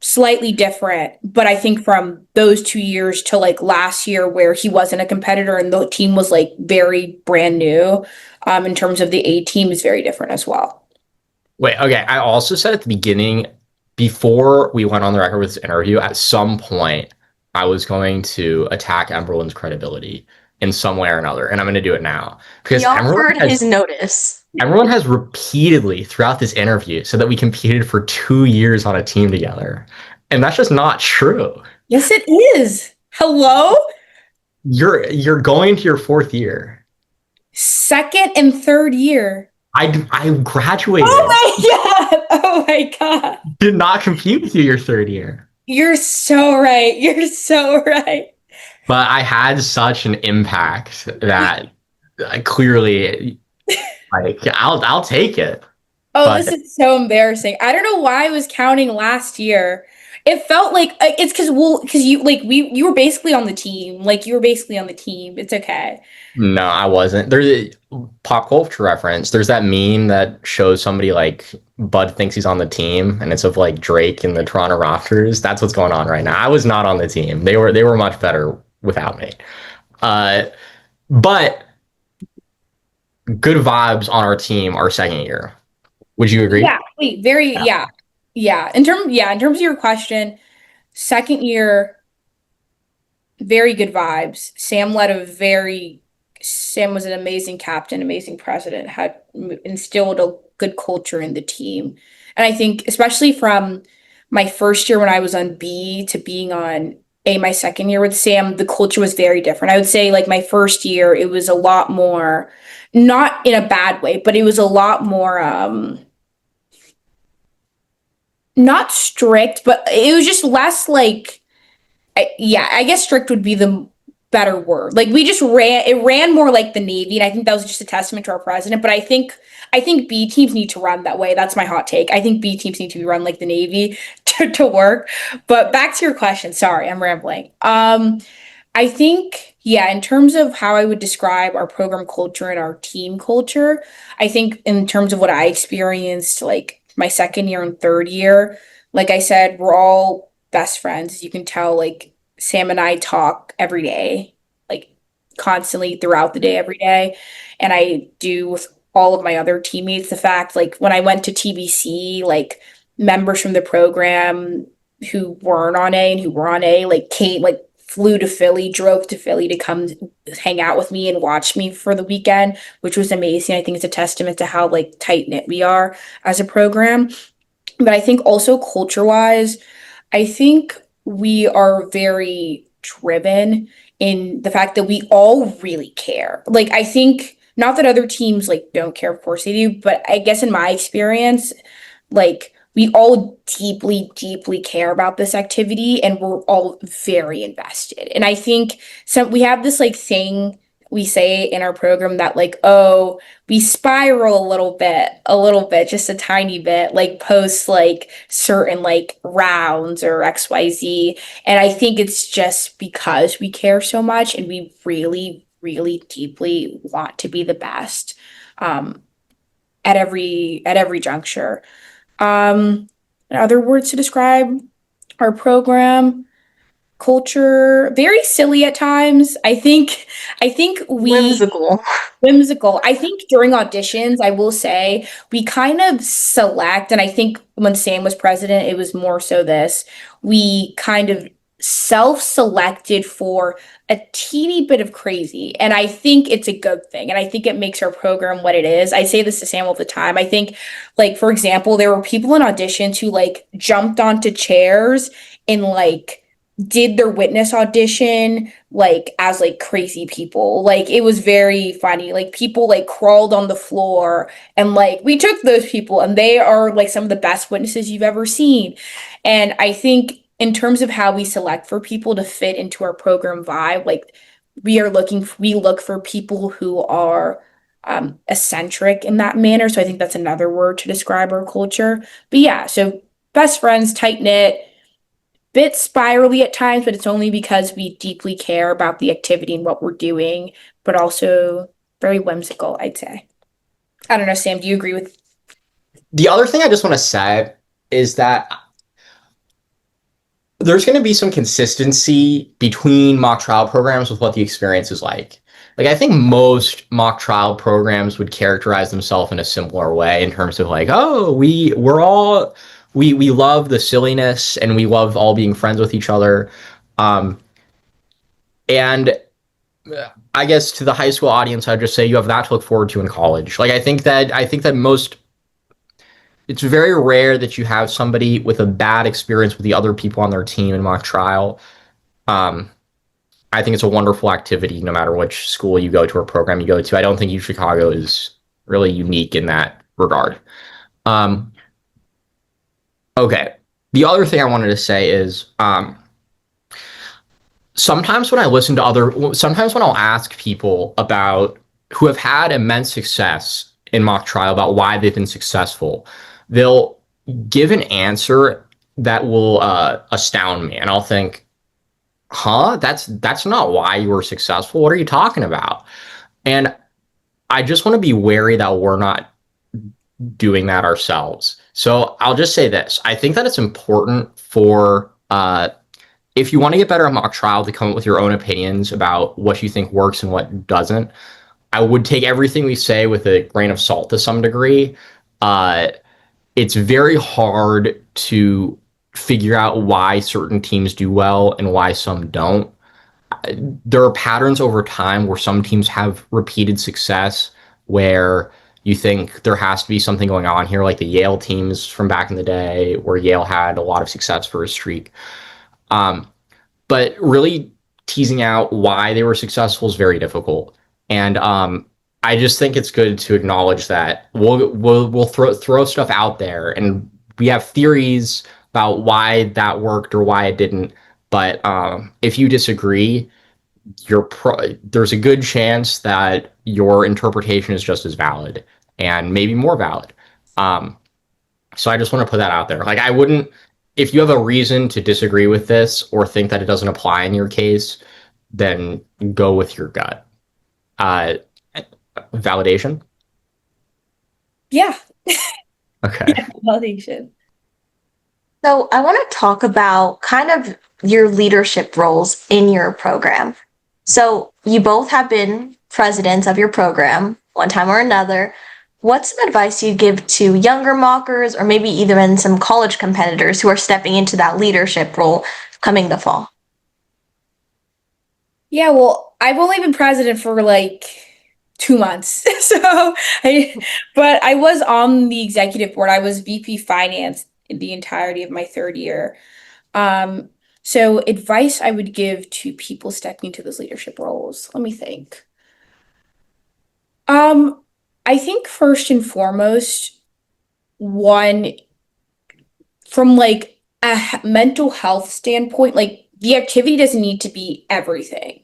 slightly different, but I think from those 2 years to like last year where he wasn't a competitor and the team was like very brand new, in terms of the A team is very different as well. Wait, okay. I also said at the beginning, before we went on the record with this interview, at some point, I was going to attack Emberlynn's credibility in some way or another, and I'm going to do it now He because offered his notice. Emberlynn has repeatedly throughout this interview said that we competed for 2 years on a team together, and that's just not true. Yes, it is. Hello? You're going to your fourth year. Second and third year. I Oh graduated. my God. Oh my God. Did not compete with you your third year. You're so right. You're so right. But I had such an impact that clearly, like, I'll take it. Oh, But this is so embarrassing. I don't know why I was counting last year. It felt like it's because you were basically on the team. Like you were basically on the team. It's okay. no, I wasn't. There's a pop culture reference. There's that meme that shows somebody like Bud thinks he's on the team, and it's of like Drake and the Toronto Raptors. That's what's going on right now. I was not on the team. They were much better without me. Uh, but good vibes on our team our second year. Would you agree? Yeah, wait, very Yeah. yeah. In terms of your question, second year, very good vibes. Sam was an amazing captain, amazing president, had instilled a good culture in the team. And I think, especially from my first year when I was on B to being on A my second year with Sam, the culture was very different. I would say, like, my first year, it was a lot more, not in a bad way, but it was a lot more, not strict, but it was just less like, yeah, I guess strict would be the better word. Like we just ran more like the Navy, and I think that was just a testament to our president. But I think B teams need to run that way. That's my hot take. I think B teams need to be run like the Navy to work. But back to your question. Sorry, I'm rambling. I think, yeah, in terms of how I would describe our program culture and our team culture, I think in terms of what I experienced, like my second year and third year, like I said, we're all best friends. You can tell, like, Sam and I talk every day. Like, constantly throughout the day, every day. And I do with all of my other teammates. The fact, like when I went to TBC, like members from the program who weren't on A and who were on A, like came, like flew to Philly, drove to Philly to come hang out with me and watch me for the weekend, which was amazing. I think it's a testament to how like tight knit we are as a program. But I think also culture wise, I think we are very driven in the fact that we all really care. Like, I think not that other teams like don't care, of course they do, but I guess in my experience, like we all deeply, deeply care about this activity and we're all very invested. And I think we have this like thing we say in our program that like, oh, we spiral a little bit, just a tiny bit, like post like certain like rounds or XYZ. And I think it's just because we care so much and we really, really deeply want to be the best um, at every juncture. Um, Other words to describe our program, culture, very silly at times. I think we Whimsical. whimsical. I think during auditions, I will say we kind of select, and I think when Sam was president, it was more so this. We kind of self-selected for a teeny bit of crazy, and I think it's a good thing, and I think it makes our program what it is. I say this to Sam all the time. I think, like for example, there were people in auditions who like jumped onto chairs and like did their witness audition like as like crazy people. Like it was very funny. Like people like crawled on the floor and like we took those people and they are like some of the best witnesses you've ever seen. And I think in terms of how we select for people to fit into our program vibe, like we look for people who are eccentric in that manner. So I think that's another word to describe our culture. But yeah, so best friends, tight knit, bit spirally at times, but it's only because we deeply care about the activity and what we're doing, but also very whimsical, I'd say. I don't know, Sam, do you agree with? The other thing I just want to say is that there's going to be some consistency between mock trial programs with what the experience is like. Like I think most mock trial programs would characterize themselves in a similar way in terms of like, oh, we love the silliness and we love all being friends with each other. Um, and I guess to the high school audience, I'd just say you have that to look forward to in college. Like I think that most it's very rare that you have somebody with a bad experience with the other people on their team in mock trial. Um, I think it's a wonderful activity no matter which school you go to or program you go to. I don't think U Chicago is really unique in that regard. Um, okay. The other thing I wanted to say is sometimes when I listen to sometimes when I'll ask people about who have had immense success in mock trial about why they've been successful, they'll give an answer that will astound me. And I'll think, huh? That's not why you were successful. What are you talking about? And I just want to be wary that we're not doing that ourselves. So I'll just say this. I think that it's important for if you want to get better at mock trial to come up with your own opinions about what you think works and what doesn't. I would take everything we say with a grain of salt to some degree. Uh, it's very hard to figure out why certain teams do well and why some don't. There are patterns over time where some teams have repeated success where you think there has to be something going on here, like the Yale teams from back in the day, where Yale had a lot of success for a streak. Um, but really teasing out why they were successful is very difficult. And I just think it's good to acknowledge that we'll throw stuff out there, and we have theories about why that worked or why it didn't. But if you disagree, there's a good chance that your interpretation is just as valid and maybe more valid. Um, so I just want to put that out there. Like I wouldn't, if you have a reason to disagree with this or think that it doesn't apply in your case, then go with your gut. Uh, Validation. Yeah, Okay. yeah, validation. So I want to talk about kind of your leadership roles in your program. So you both have been presidents of your program one time or another. What's some advice you'd give to younger mockers or maybe even some college competitors who are stepping into that leadership role coming the fall? Yeah, well, I've only been president for like 2 months. So I, but I was on the executive board. I was VP finance in the entirety of my third year. Um, so advice I would give to people stepping into those leadership roles. Let me think. Um, I think first and foremost, one from like a mental health standpoint, like the activity doesn't need to be everything.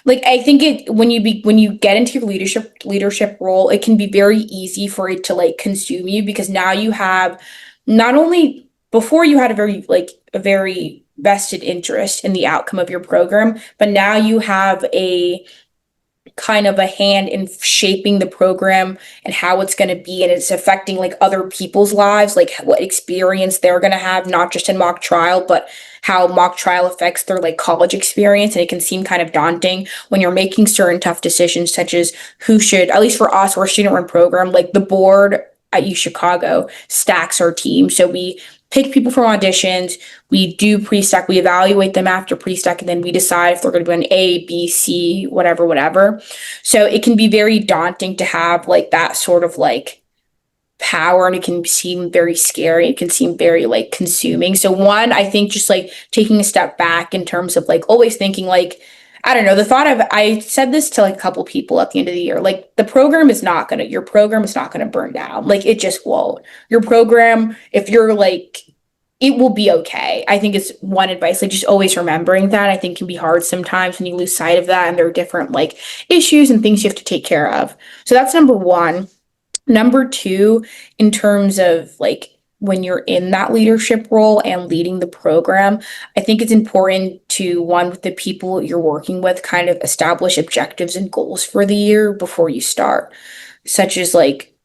Like I think it when you get into your leadership role, it can be very easy for it to like consume you because now you have not only before you had a very vested interest in the outcome of your program, but now you have a kind of a hand in shaping the program and how it's going to be, and it's affecting like other people's lives, like what experience they're going to have, not just in mock trial but how mock trial affects their like college experience. And it can seem kind of daunting when you're making certain tough decisions, such as who should, at least for us, we're a student run program, like the board at U Chicago stacks our team, so we pick people from auditions, we do pre-stack, we evaluate them after pre-stack, and then we decide if they're going to be an A, B, C, whatever, whatever. So it can be very daunting to have like that sort of like power, and it can seem very scary. It can seem very like consuming. So one, I think just like taking a step back in terms of like always thinking like, I don't know, the thought of, I said this to like a couple people at the end of the year, like your program is not gonna burn down. Like it just won't. Your program, if you're like, it will be okay. I think it's one advice, like just always remembering that. I think can be hard sometimes when you lose sight of that, and there are different like issues and things you have to take care of. So that's number one. Number two, in terms of like when you're in that leadership role and leading the program, I think it's important to, one, with the people you're working with, kind of establish objectives and goals for the year before you start, such as like,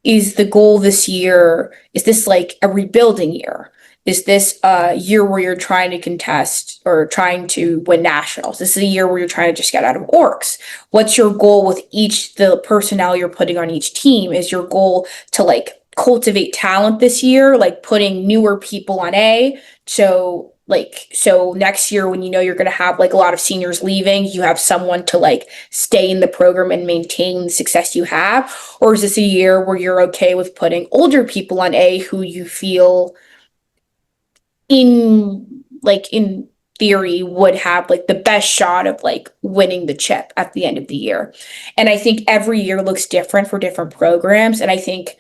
is the goal this year, is this like a rebuilding year? Is this a year where you're trying to contest or trying to win nationals? This is a year where you're trying to just get out of orcs. What's your goal with the personnel you're putting on each team? Is your goal to like cultivate talent this year, like putting newer people on A? So next year when you know you're going to have like a lot of seniors leaving, you have someone to like stay in the program and maintain the success you have? Or is this a year where you're okay with putting older people on A who you feel in theory would have like the best shot of like winning the chip at the end of the year? And I think every year looks different for different programs. And I think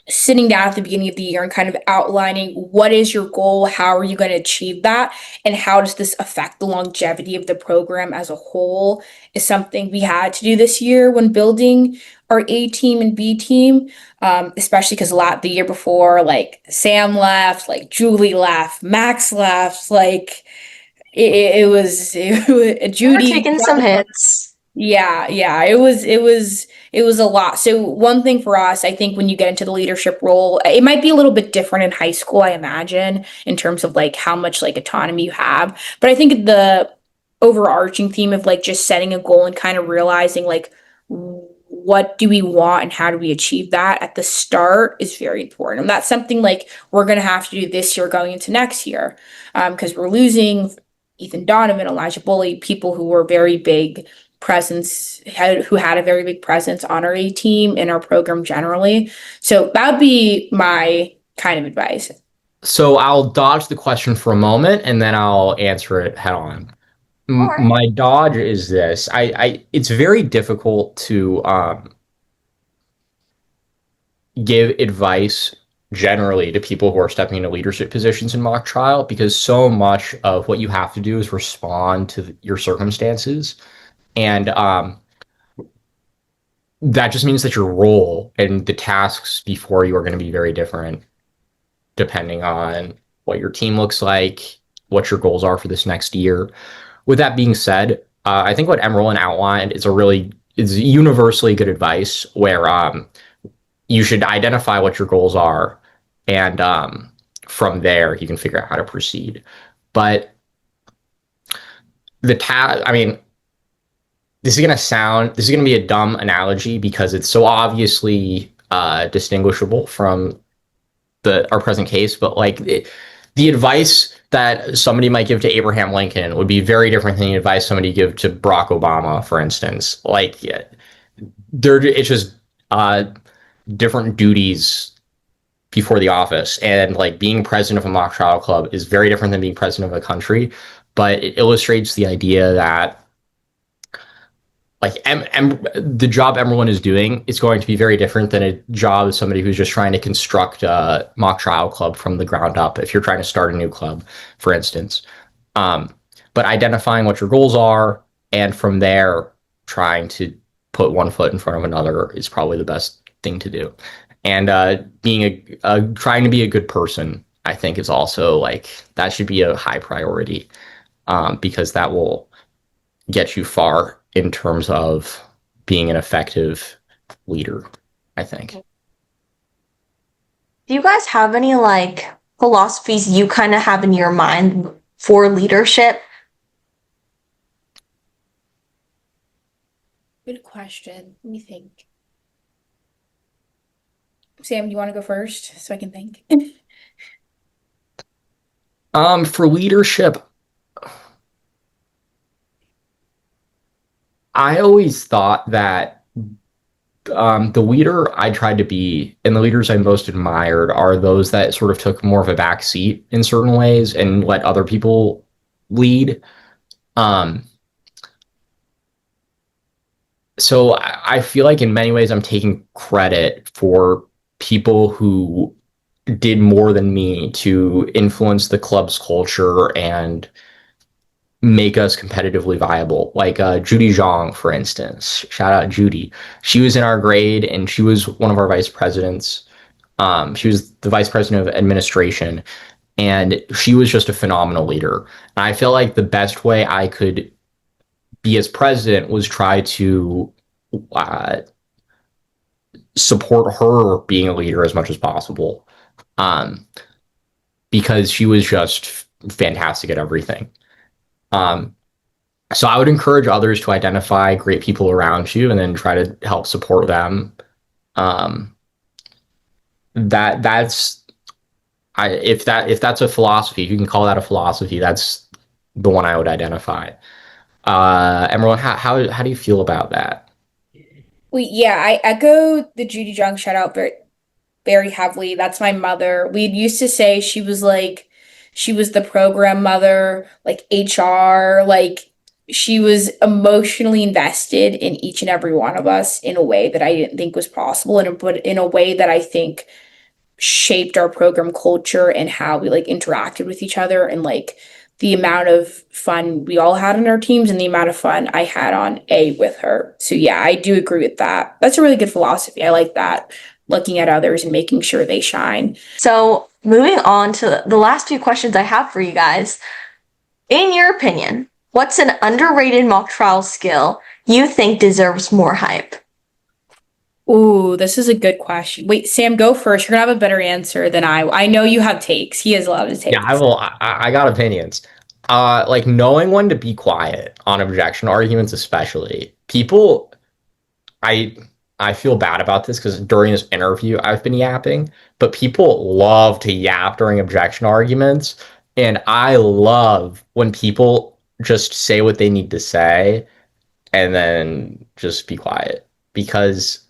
sitting down at the beginning of the year and kind of outlining what is your goal, how are you going to achieve that, and how does this affect the longevity of the program as a whole is something we had to do this year when building our A team and B team. Especially because the year before, like Sam left, like Julie left, Max left, like We're Judy. taking some hits. Yeah, it was a lot. So one thing for us, I think when you get into the leadership role, it might be a little bit different in high school, I imagine, in terms of like how much like autonomy you have. But I think the overarching theme of like just setting a goal and kind of realizing like what do we want and how do we achieve that at the start is very important. And that's something like we're gonna have to do this year going into next year. Because we're losing Ethan Donovan, Elijah Bully, people who were very big who had a very big presence on our A team in our program generally. So that would be my kind of advice. So I'll dodge the question for a moment and then I'll answer it head on. All right. My dodge is this. It's very difficult to give advice generally to people who are stepping into leadership positions in mock trial because so much of what you have to do is respond to your circumstances. And that just means that your role and the tasks before you are going to be very different depending on what your team looks like, what your goals are for this next year. With that being said, I think what Emberlynn outlined is universally good advice where you should identify what your goals are, and from there you can figure out how to proceed. But I mean, this is gonna be a dumb analogy because it's so obviously distinguishable from the our present case, but the advice that somebody might give to Abraham Lincoln would be very different than the advice somebody give to Barack Obama, for instance. Yeah, it's just uh, different duties before the office, and like being president of a mock trial club is very different than being president of a country. But it illustrates the idea that the job Emberlynn is doing is going to be very different than a job of somebody who's just trying to construct a mock trial club from the ground up. If you're trying to start a new club, for instance, um, but identifying what your goals are and from there trying to put one foot in front of another is probably the best thing to do. And being trying to be a good person, I think, is also like that should be a high priority, because that will get you far in terms of being an effective leader, I think. Do you guys have any like philosophies you kind of have in your mind for leadership? Good question. Let me think. Sam, do you want to go first so I can think? For leadership, I always thought that the leader I tried to be and the leaders I most admired are those that sort of took more of a back seat in certain ways and let other people lead. Um, so I feel like in many ways I'm taking credit for people who did more than me to influence the club's culture and make us competitively viable. Like Judy Zhang, for instance. Shout out Judy. She was in our grade and she was one of our vice presidents. She was the vice president of administration, and she was just a phenomenal leader. And I feel like the best way I could be as president was try to uh, support her being a leader as much as possible, um, because she was just fantastic at everything. Um, so I would encourage others to identify great people around you and then try to help support them. Um, that's if that's a philosophy, if you can call that a philosophy, that's the one I would identify. Emerald, how do you feel about that? Well, yeah, I echo the Judy Jung shout out very heavily. That's my mother. We used to say she was the program mother, like HR, like she was emotionally invested in each and every one of us in a way that I didn't think was possible, and but in a way that I think shaped our program culture and how we like interacted with each other, and like the amount of fun we all had in our teams and the amount of fun I had on A with her. So yeah, I do agree with that. That's a really good philosophy. I like that. Looking at others and making sure they shine. So, moving on to the last few questions I have for you guys. In your opinion, what's an underrated mock trial skill you think deserves more hype? Ooh, this is a good question. Wait, Sam, go first. You're gonna have a better answer than I. I know you have takes. He has a lot of Yeah, I takes. will. I got opinions. Like knowing when to be quiet on objection arguments, especially people. I I feel bad about this because during this interview I've been yapping, but people love to yap during objection arguments, and I love when people just say what they need to say and then just be quiet because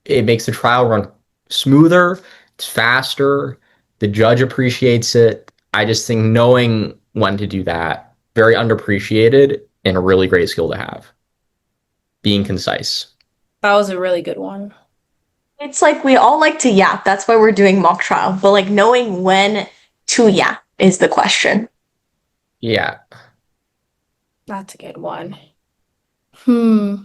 it makes the trial run smoother, it's faster, the judge appreciates it. I just think knowing when to do that, very underappreciated and a really great skill to have. Being concise. That was a really good one. It's like we all like to yap. That's why we're doing mock trial. But like knowing when to yap is the question. Yeah. That's a good one. Hmm.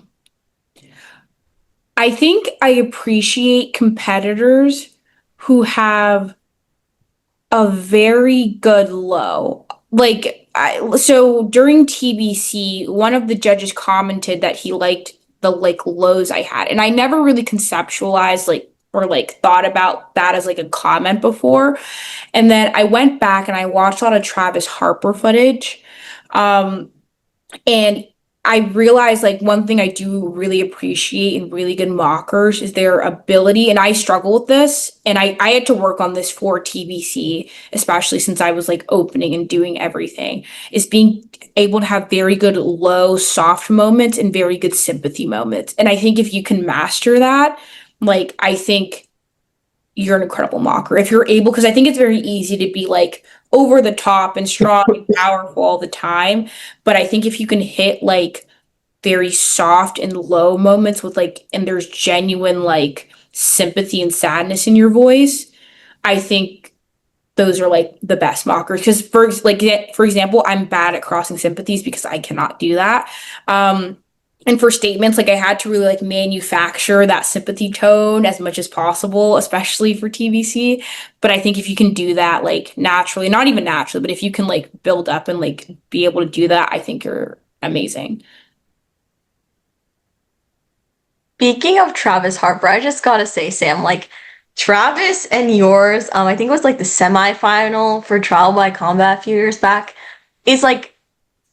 I think I appreciate competitors who have a very good low. So during TBC, one of the judges commented that he liked the like lows I had. And I never really conceptualized like or like thought about that as like a comment before. And then I went back and I watched a lot of Travis Harper footage. Um, and I realize like one thing I do really appreciate in really good mockers is their ability, and I struggle with this, and I had to work on this for TBC, especially since I was like opening and doing everything, is being able to have very good low, soft moments and very good sympathy moments. And I think if you can master that, like I think you're an incredible mocker. If you're able, because I think it's very easy to be like over the top and strong and powerful all the time. But I think if you can hit like very soft and low moments with like, and there's genuine like sympathy and sadness in your voice, I think those are like the best mockers. Because for example, I'm bad at crossing sympathies because I cannot do that. And for statements, like I had to really like manufacture that sympathy tone as much as possible, especially for TVC. But I think if you can do that like naturally, not even naturally, but if you can like build up and like be able to do that, I think you're amazing. Speaking of Travis Harper, I just gotta say, Sam, like Travis and yours, I think it was like the semifinal for Trial by Combat a few years back, is like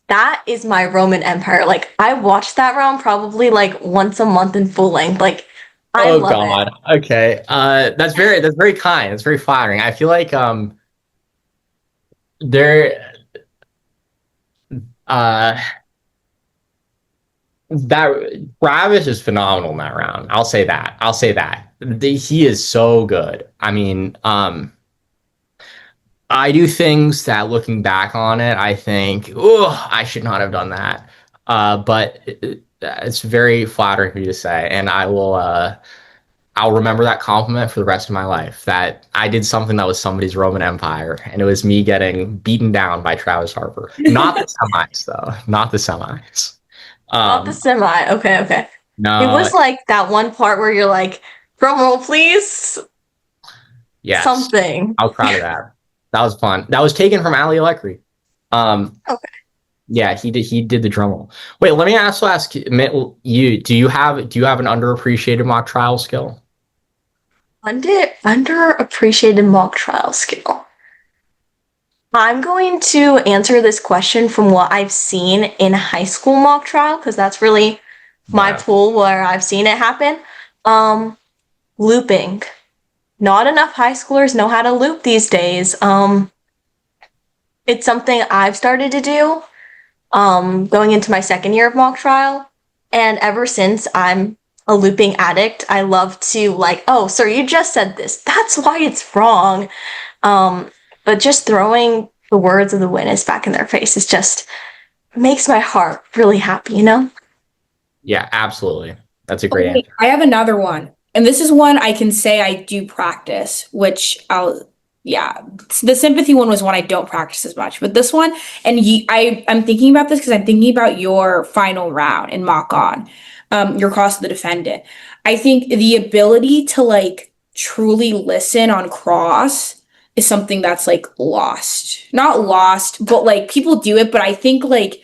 that is my Roman Empire. Like I watched that round probably like once a month in full length. Like I Oh love it. God. Okay. That's very kind. That's very flattering. I feel like there uh that Travis is phenomenal in that round. I'll say that. I'll say that. He is so good. I mean, I do things that looking back on it, I think, oh, I should not have done that. But it's very flattering for you to say, and I'll remember that compliment for the rest of my life. That I did something that was somebody's Roman Empire, and it was me getting beaten down by Travis Harper. Not the semis, though. Not the semis. Not the Um, semi. Okay, okay. It no, was like that one part where you're like, drum roll, please. yes, Something. I was proud of that. That was fun. That was taken from Ali Alekri. Um, Okay. yeah, he did. He did the drum roll. Wait, let me also ask you. Do you have an underappreciated mock trial skill? Underappreciated mock trial skill. I'm going to answer this question from what I've seen in high school mock trial because that's really my Yeah. pool where I've seen it happen. Um, Looping. Not enough high schoolers know how to loop these days. It's something I've started to do going into my second year of mock trial. And ever since I'm a looping addict, I love to like, oh, sir, you just said this. That's why it's wrong. Um, but just throwing the words of the witness back in their face is just makes my heart really happy, you know? Yeah, absolutely. That's a great Okay, answer. I have another one. And this is one I can say I do practice, which yeah, the sympathy one was one I don't practice as much. But this one, and I'm thinking about this because I'm thinking about your final round in mock on, your cross of the defendant. I think the ability to like truly listen on cross is something that's like lost. Not lost, but like people do it, but I think like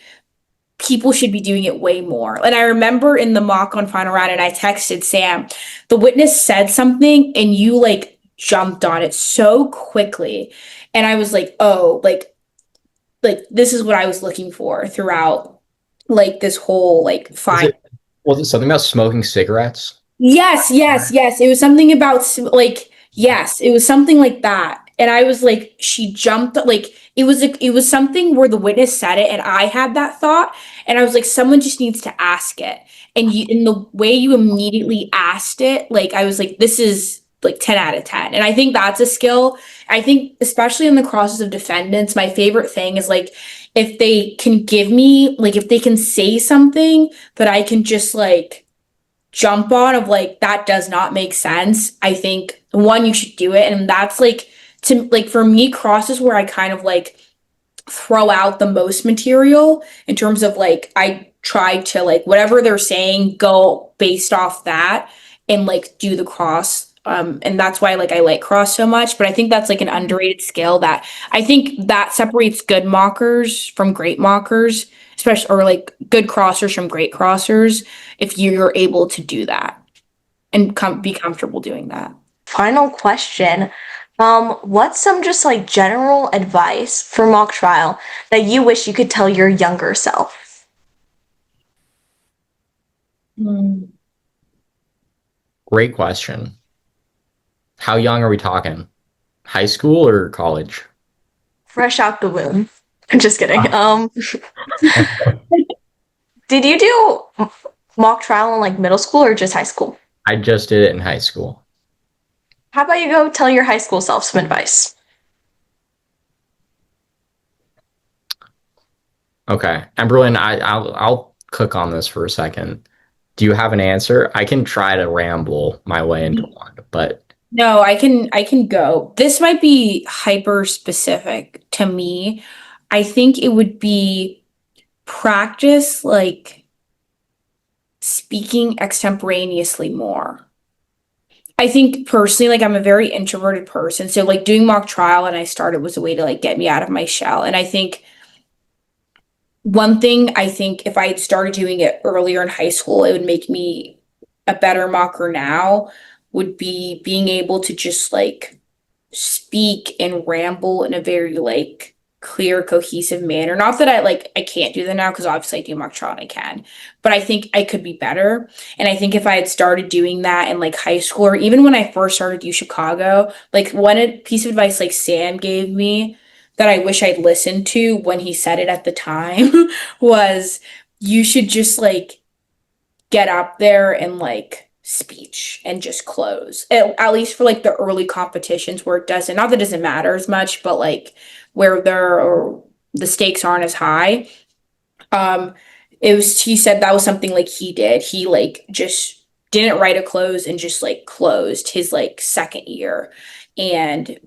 people should be doing it way more. And I remember in the mock on final round, and I texted Sam, the witness said something, and you like jumped on it so quickly. And I was like, oh, like this is what I was looking for throughout like this whole like Is fine. it was it something about smoking cigarettes? Yes, yes, yes. It was something about like yes, it was something like that. And I was like, she jumped like it was something where the witness said it, and I had that thought, and I was like, someone just needs to ask it. And you, in the way you immediately asked it, like I was like, this is like 10 out of 10. And I think that's a skill. I think especially in the crosses of defendants, my favorite thing is like if they can give me like if they can say something that I can just like jump on of like that does not make sense. I think one, you should do it, and that's like to like for me crosses where I kind of like throw out the most material in terms of like I try to like whatever they're saying go based off that and like do the cross. And that's why like I like cross so much, but I think that's like an underrated skill that I think that separates good mockers from great mockers, especially or like good crossers from great crossers if you're able to do that and be comfortable doing that. Final question. What's some just like general advice for mock trial that you wish you could tell your younger self? Mm. Great question. How young are we talking? High school or college? Fresh out the womb. Just kidding. Ah. Did you do mock trial in like middle school or just high school? I just did it in high school. How about you go tell your high school self some advice? Okay. Emberlynn, I'll cook on this for a second. Do you have an answer? I can try to ramble my way into one, but No, I can go. This might be hyper specific to me. I think it would be practice like speaking extemporaneously more. I think personally, like I'm a very introverted person. So like doing mock trial and I started was a way to like get me out of my shell. And I think one thing I think if I had started doing it earlier in high school, it would make me a better mocker now, would be being able to just like speak and ramble in a very like clear, cohesive manner. Not that I can't do that now because obviously I do mock trial and I can, but I think I could be better. And I think if I had started doing that in like high school or even when I first started U Chicago, like one piece of advice like Sam gave me that I wish I'd listened to when he said it at the time was you should just like get up there and like speech and just close. At least for like the early competitions where it doesn't, not that it doesn't matter as much, but like where there or the stakes aren't as high. Um, it was he said that was something like he did. He like just didn't write a close and just like closed his like second year. And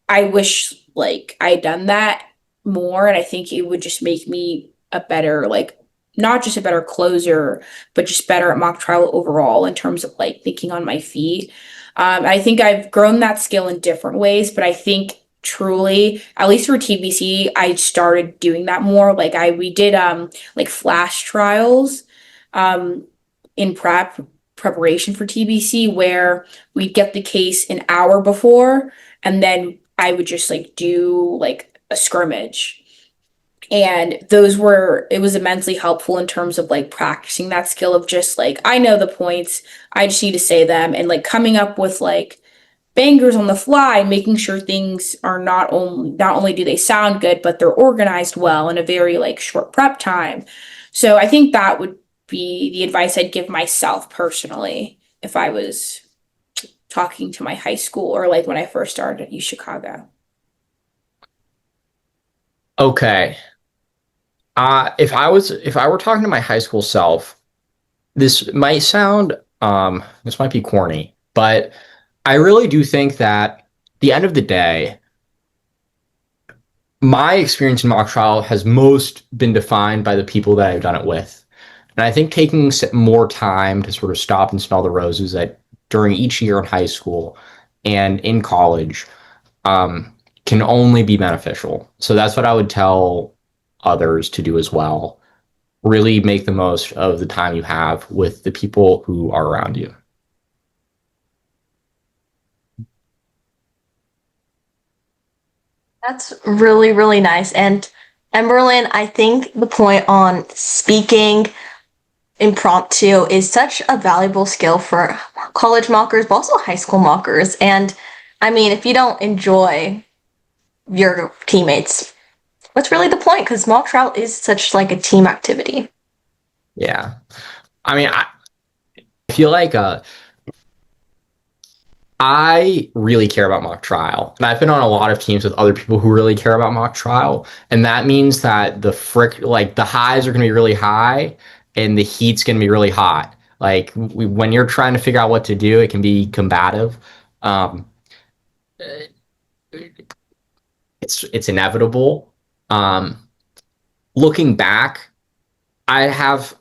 I wish like I had done that more and I think it would just make me a better like not just a better closer, but just better at mock trial overall in terms of like thinking on my feet. I think I've grown that skill in different ways, but I think truly, at least for TBC, I started doing that more. Like we did like flash trials um in preparation for TBC where we'd get the case an hour before and then I would just like do like a scrimmage. And those were, it was immensely helpful in terms of like practicing that skill of just like, I know the points, I just need to say them and like coming up with like bangers on the fly, making sure things are not only do they sound good, but they're organized well in a very like short prep time. So I think that would be the advice I'd give myself personally if I was talking to my high school or like when I first started at U Chicago. okay. If I were talking to my high school self, this might be corny, but I really do think that at the end of the day, my experience in mock trial has most been defined by the people that I've done it with. And I think taking more time to sort of stop and smell the roses that during each year in high school and in college um, can only be beneficial. So that's what I would tell others to do as well. Really make the most of the time you have with the people who are around you. That's really, really nice. And Emberlyn, I think the point on speaking impromptu is such a valuable skill for college mockers, but also high school mockers. And I mean, if you don't enjoy your teammates, what's really the point? Because mock trial is such like a team activity. Yeah. I mean, I feel like I really care about mock trial. And I've been on a lot of teams with other people who really care about mock trial. And that means that like the highs are going to be really high and the heat's going to be really hot. Like when you're trying to figure out what to do, it can be combative. Um, it's inevitable. Um, Looking back, I have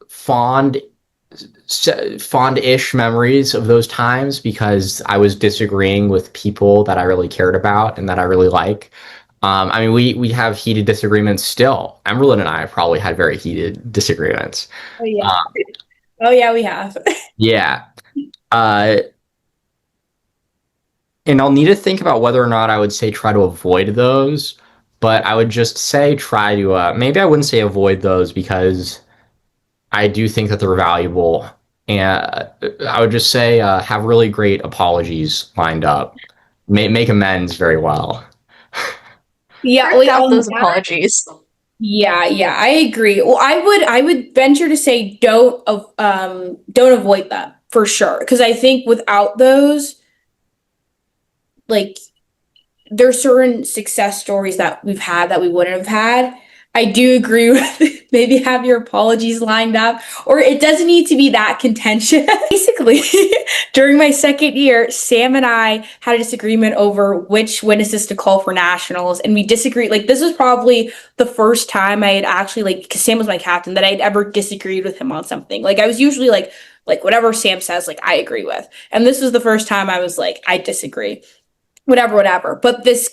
fond fond-ish memories of those times because I was disagreeing with people that I really cared about and that I really like. I mean, we have heated disagreements still. Emberlyn and I have probably had very heated disagreements. Oh yeah. Um, Oh yeah, we have. yeah. Uh, and I'll need to think about whether or not I would say try to avoid those, but I would just say maybe I wouldn't say avoid those because I do think that they're valuable. And I would just say have really great apologies lined up. Make amends very well. Yeah, Worked like out on those that. apologies. Yeah, I agree. Well, I would venture to say don't avoid them for sure. Because I think without those, like there's certain success stories that we've had that we wouldn't have had. I do agree with maybe have your apologies lined up, or it doesn't need to be that contentious. Basically, during my second year, Sam and I had a disagreement over which witnesses to call for nationals, and we disagreed. Like, this was probably the first time I had actually, like, because Sam was my captain, that I'd ever disagreed with him on something. Like, I was usually like whatever Sam says, like, I agree with. And this was the first time I was like, I disagree, whatever. But this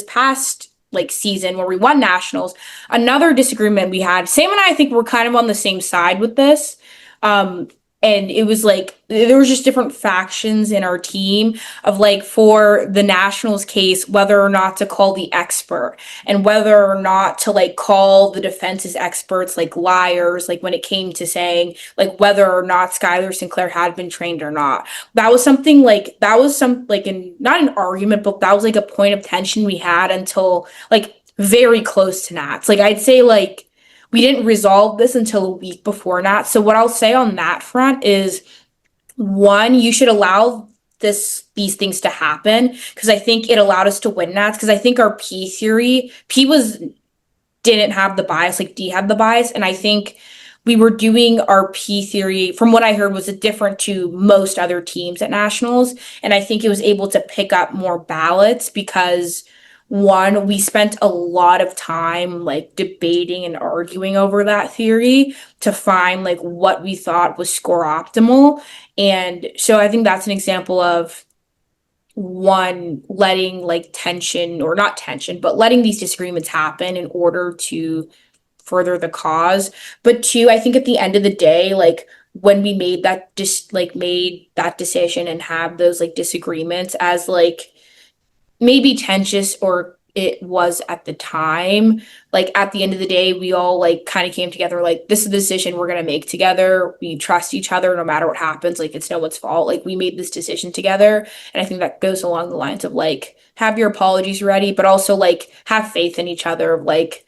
past like season where we won nationals, another disagreement we had. Sam and I think we're kind of on the same side with this. Um, and it was like there was just different factions in our team of like for the nationals case whether or not to call the expert and whether or not to like call the defense's experts like liars, like when it came to saying like whether or not Skylar Sinclair had been trained or not. That was something like that was some like in not an argument, but that was like a point of tension we had until like very close to Nats. Like I'd say like we didn't resolve this until a week before Nats. So what I'll say on that front is one, you should allow these things to happen because I think it allowed us to win Nats because I think our P theory, P was didn't have the bias, like D had the bias. And I think we were doing our P theory, from what I heard, was different to most other teams at nationals. And I think it was able to pick up more ballots because one, we spent a lot of time like debating and arguing over that theory to find like what we thought was score optimal. And so I think that's an example of one letting like tension or not tension but letting these disagreements happen in order to further the cause. But two, I think at the end of the day, like when we made that decision and have those like disagreements as like maybe tensions or it was at the time, like at the end of the day we all like kind of came together like this is the decision we're going to make together, we trust each other no matter what happens, like it's no one's fault, like we made this decision together. And I think that goes along the lines of like have your apologies ready but also like have faith in each other, like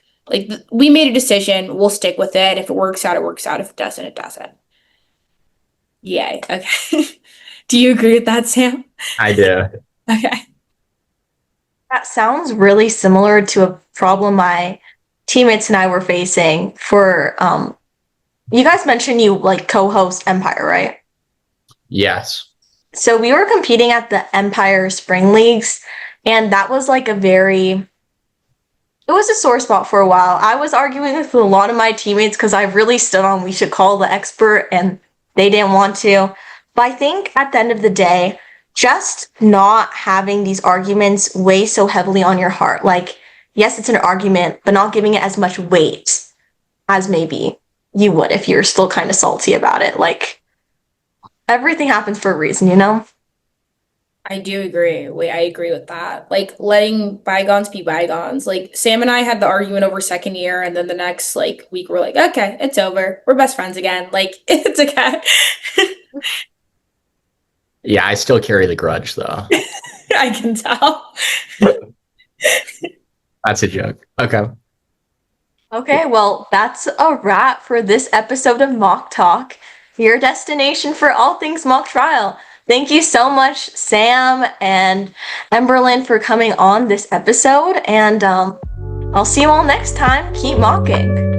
we made a decision, we'll stick with it, if it works out it works out, if it doesn't it doesn't. Yay. Okay. Do you agree with that, Sam? I do. Okay. That sounds really similar to a problem my teammates and I were facing for you guys mentioned you like co-host Empire, right? Yes. So we were competing at the Empire Spring Leagues, and that was like it was a sore spot for a while. I was arguing with a lot of my teammates because I really stood on we should call the expert and they didn't want to. But I think at the end of the day, just not having these arguments weigh so heavily on your heart. Like, yes, it's an argument, but not giving it as much weight as maybe you would if you're still kind of salty about it. Like, everything happens for a reason, you know? I do agree. Wait, I agree with that. Like letting bygones be bygones. Like Sam and I had the argument over second year, and then the next like week we're like, okay, it's over. We're best friends again. Like it's okay. Yeah, I still carry the grudge though. I can tell. That's a joke. Okay. Okay, well, that's a wrap for this episode of Mock Talk, your destination for all things mock trial. Thank you so much, Sam and Emberlynn, for coming on this episode, and I'll see you all next time. Keep mocking.